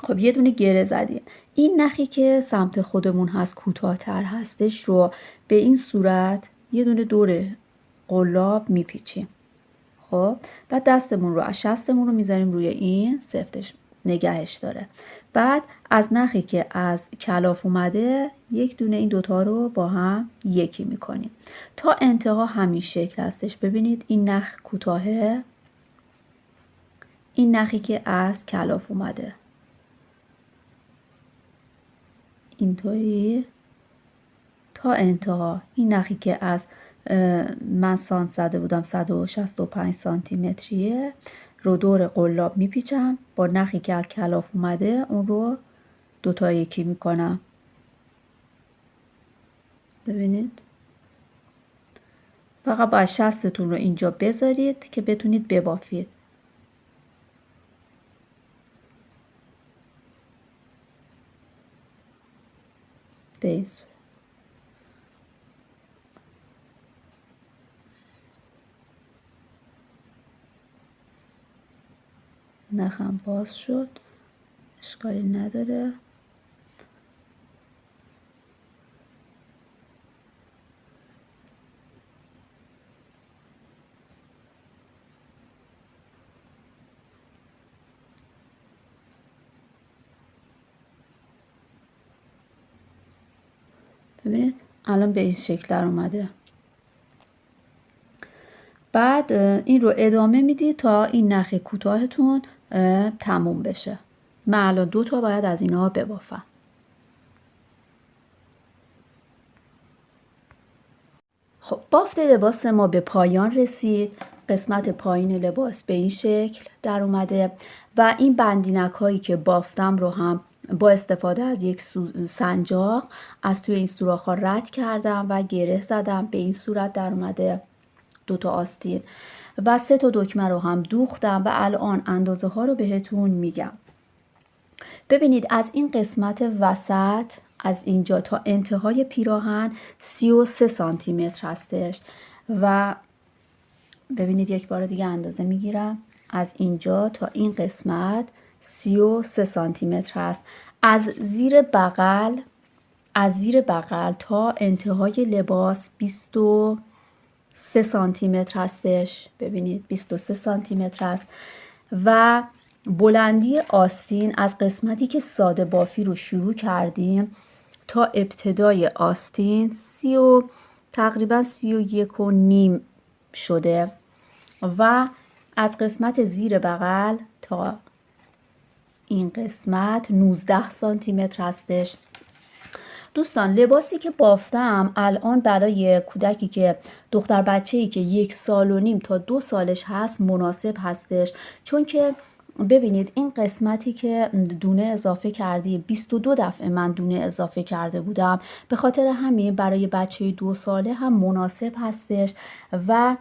خب یه دونه گره زدیم. این نخی که سمت خودمون هست کوتاه‌تر هستش رو به این صورت یه دونه دور قلاب میپیچیم. خب بعد دستمون رو از شستمون رو میذاریم روی این، سفتش نگهش داره. بعد از نخی که از کلاف اومده یک دونه این دوتا رو با هم یکی میکنیم تا انتها همین شکل هستش. ببینید این نخ کوتاهه، این نخی که از کلاف اومده اینطوری تا انتها. این نخی که از من سانت زده بودم 165 سانتی متریه رو دور قلاب میپیچم، با نخی که از کلاف اومده اون رو دوتا یکی میکنم. ببینید، فقط باید شستتون رو اینجا بذارید که بتونید ببافید. به این صورت. نخم باز شد، اشکالی نداره. ببینید الان به این شکل در اومده. بعد این رو ادامه میدید تا این نخ کوتاهتون تموم بشه. من الان 2 تا باید از اینا ببافم. خب بافت لباس ما به پایان رسید. قسمت پایین لباس به این شکل در اومده و این بندینک هایی که بافتم رو هم با استفاده از یک سنجاق از توی این سوراخ ها رد کردم و گره زدم. به این صورت در اومده 2 تا آستین و 3 تا دکمه رو هم دوختم و الان اندازه ها رو بهتون میگم. ببینید از این قسمت وسط از اینجا تا انتهای پیراهن 33 سانتی متر هستش و ببینید یک بار دیگه اندازه میگیرم. از اینجا تا این قسمت 33 سانتی متر هست. از زیر بغل تا انتهای لباس 23 سانتی متر هستش. ببینید 23 سانتی متر هست و بلندی آستین از قسمتی که ساده بافی رو شروع کردیم تا ابتدای آستین تقریبا 31.5 شده و از قسمت زیر بغل تا این قسمت 19 سانتی متر هستش. دوستان لباسی که بافتم الان برای کودکی که دختر بچه‌ای که 1.5 سال تا 2 سالش هست مناسب هستش، چون که ببینید این قسمتی که دونه اضافه کردی 22 دفعه من دونه اضافه کرده بودم، به خاطر همین برای بچه 2 ساله هم مناسب هستش و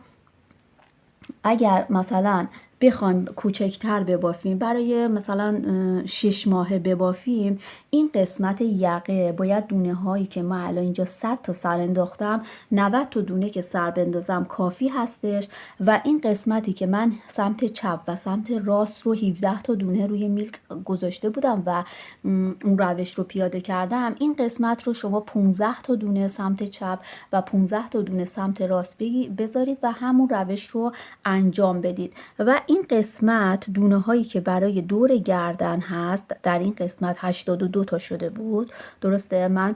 اگر مثلا بخوایم کوچکتر ببافیم، برای مثلا 6 ماهه ببافیم، این قسمت یقه باید دونه هایی که من الان اینجا 100 تا سر انداختم 90 تا دونه که سر بندازم کافی هستش و این قسمتی که من سمت چپ و سمت راست رو 17 تا دونه روی میل گذاشته بودم و اون روش رو پیاده کردم، این قسمت رو شما 15 تا دونه سمت چپ و 15 تا دونه سمت راست بذارید و همون روش رو انجام بدید. و این قسمت دونه هایی که برای دور گردن هست، در این قسمت 82 تا شده بود، درسته؟ من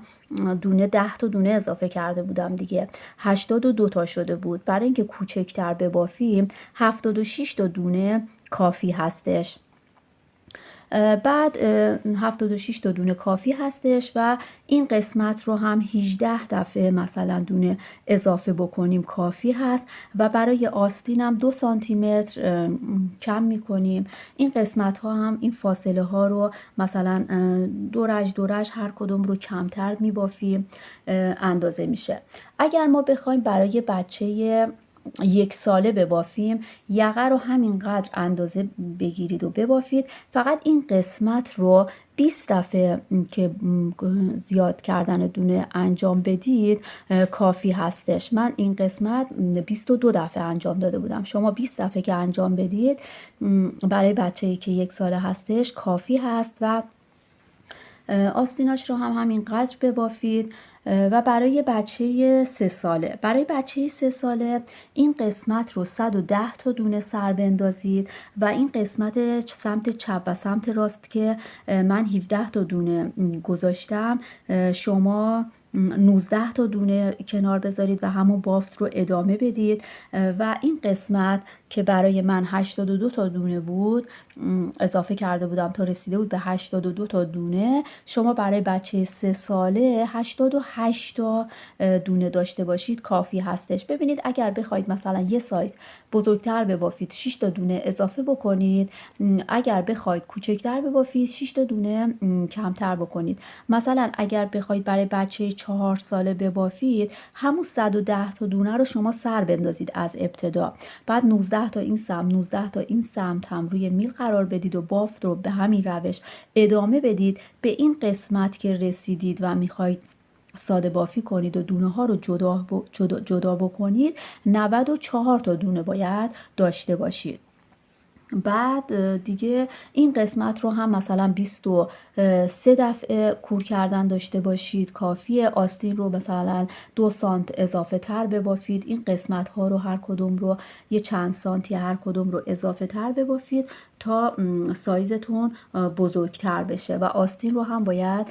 10 تا دونه اضافه کرده بودم دیگه، 82 تا شده بود. برای اینکه کوچکتر ببافیم 76 تا دونه کافی هستش. بعد 76 تا دونه کافی هستش و این قسمت رو هم 18 دفعه مثلا دونه اضافه بکنیم کافی هست و برای آستین هم 2 سانتی متر کم میکنیم. این قسمت ها هم این فاصله ها رو مثلا دورج هر کدوم رو کمتر میبافیم، اندازه میشه. اگر ما بخوایم برای بچه 1 ساله ببافیم، یقه رو همینقدر اندازه بگیرید و ببافید. فقط این قسمت رو 20 دفعه که زیاد کردن دونه انجام بدید کافی هستش. من این قسمت 22 دفعه انجام داده بودم. شما 20 دفعه که انجام بدید برای بچه‌ای که 1 ساله هستش کافی هست و آستیناش رو هم همینقدر ببافید. و برای بچه 3 ساله، برای بچه 3 ساله این قسمت رو 110 تا دونه سر بندازید و این قسمت سمت چپ و سمت راست که من 17 تا دونه گذاشتم، شما 19 تا دونه کنار بذارید و همون بافت رو ادامه بدید و این قسمت که برای من 82 تا دونه بود اضافه کرده بودم تا رسیده بود به 82 تا دونه، شما برای بچه 3 ساله 88 تا دونه داشته باشید کافی هستش. ببینید اگر بخواید مثلا یه سایز بزرگتر ببافید 6 تا دونه اضافه بکنید، اگر بخواید کوچکتر ببافید 6 تا دونه کمتر بکنید. مثلا اگر بخواید برای بچه 4 ساله ببافید، همون 110 تا دونه رو شما سر بندازید از ابتدا، بعد 19 تا این سمت 19 تا این سمت هم روی میل قرار بدید و بافت رو به همین روش ادامه بدید. به این قسمت که رسیدید و میخواید ساده بافی کنید و دونه ها رو جدا بکنید، 94 تا دونه باید داشته باشید. بعد دیگه این قسمت رو هم مثلا 23 دفعه کور کردن داشته باشید کافیه. آستین رو مثلا 2 سانت اضافه تر ببافید. این قسمت ها رو هر کدوم رو یه چند سانتی هر کدوم رو اضافه تر ببافید تا سایزتون بزرگتر بشه و آستین رو هم باید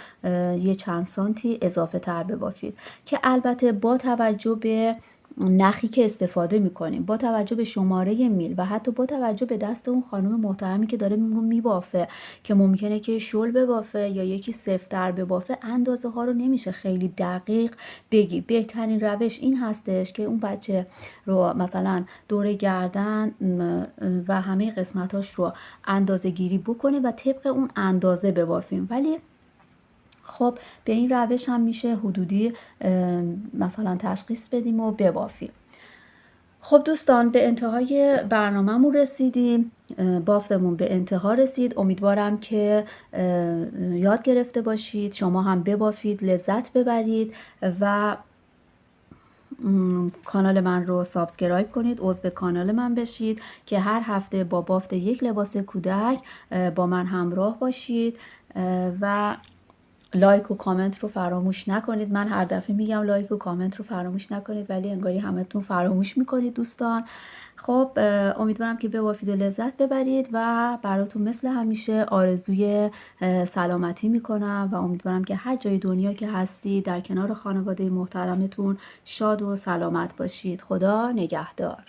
یه چند سانتی اضافه تر ببافید که البته با توجه به نخی که استفاده میکنیم، با توجه به شماره میل و حتی با توجه به دست اون خانم محترمی که داره رو میبافه که ممکنه که شل ببافه یا یکی سفت‌تر ببافه، اندازه ها رو نمیشه خیلی دقیق بگی. بهترین روش این هستش که اون بچه رو مثلا دور گردن و همه قسمتاش رو اندازه گیری بکنه و طبق اون اندازه ببافیم. ولی خب به این روش هم میشه حدودی مثلا تشخیص بدیم و ببافیم. خب دوستان به انتهای برنامه‌مون رسیدیم، بافتمون به انتها رسید. امیدوارم که یاد گرفته باشید، شما هم ببافید، لذت ببرید و کانال من رو سابسکرایب کنید، عضو کانال من بشید که هر هفته با بافت یک لباس کودک با من همراه باشید و لایک و کامنت رو فراموش نکنید. من هر دفعه میگم لایک و کامنت رو فراموش نکنید ولی انگاری همتون فراموش میکنید دوستان. خب امیدوارم که ببافید و لذت ببرید و براتون مثل همیشه آرزوی سلامتی میکنم و امیدوارم که هر جای دنیا که هستید در کنار خانواده محترمتون شاد و سلامت باشید. خدا نگهدار.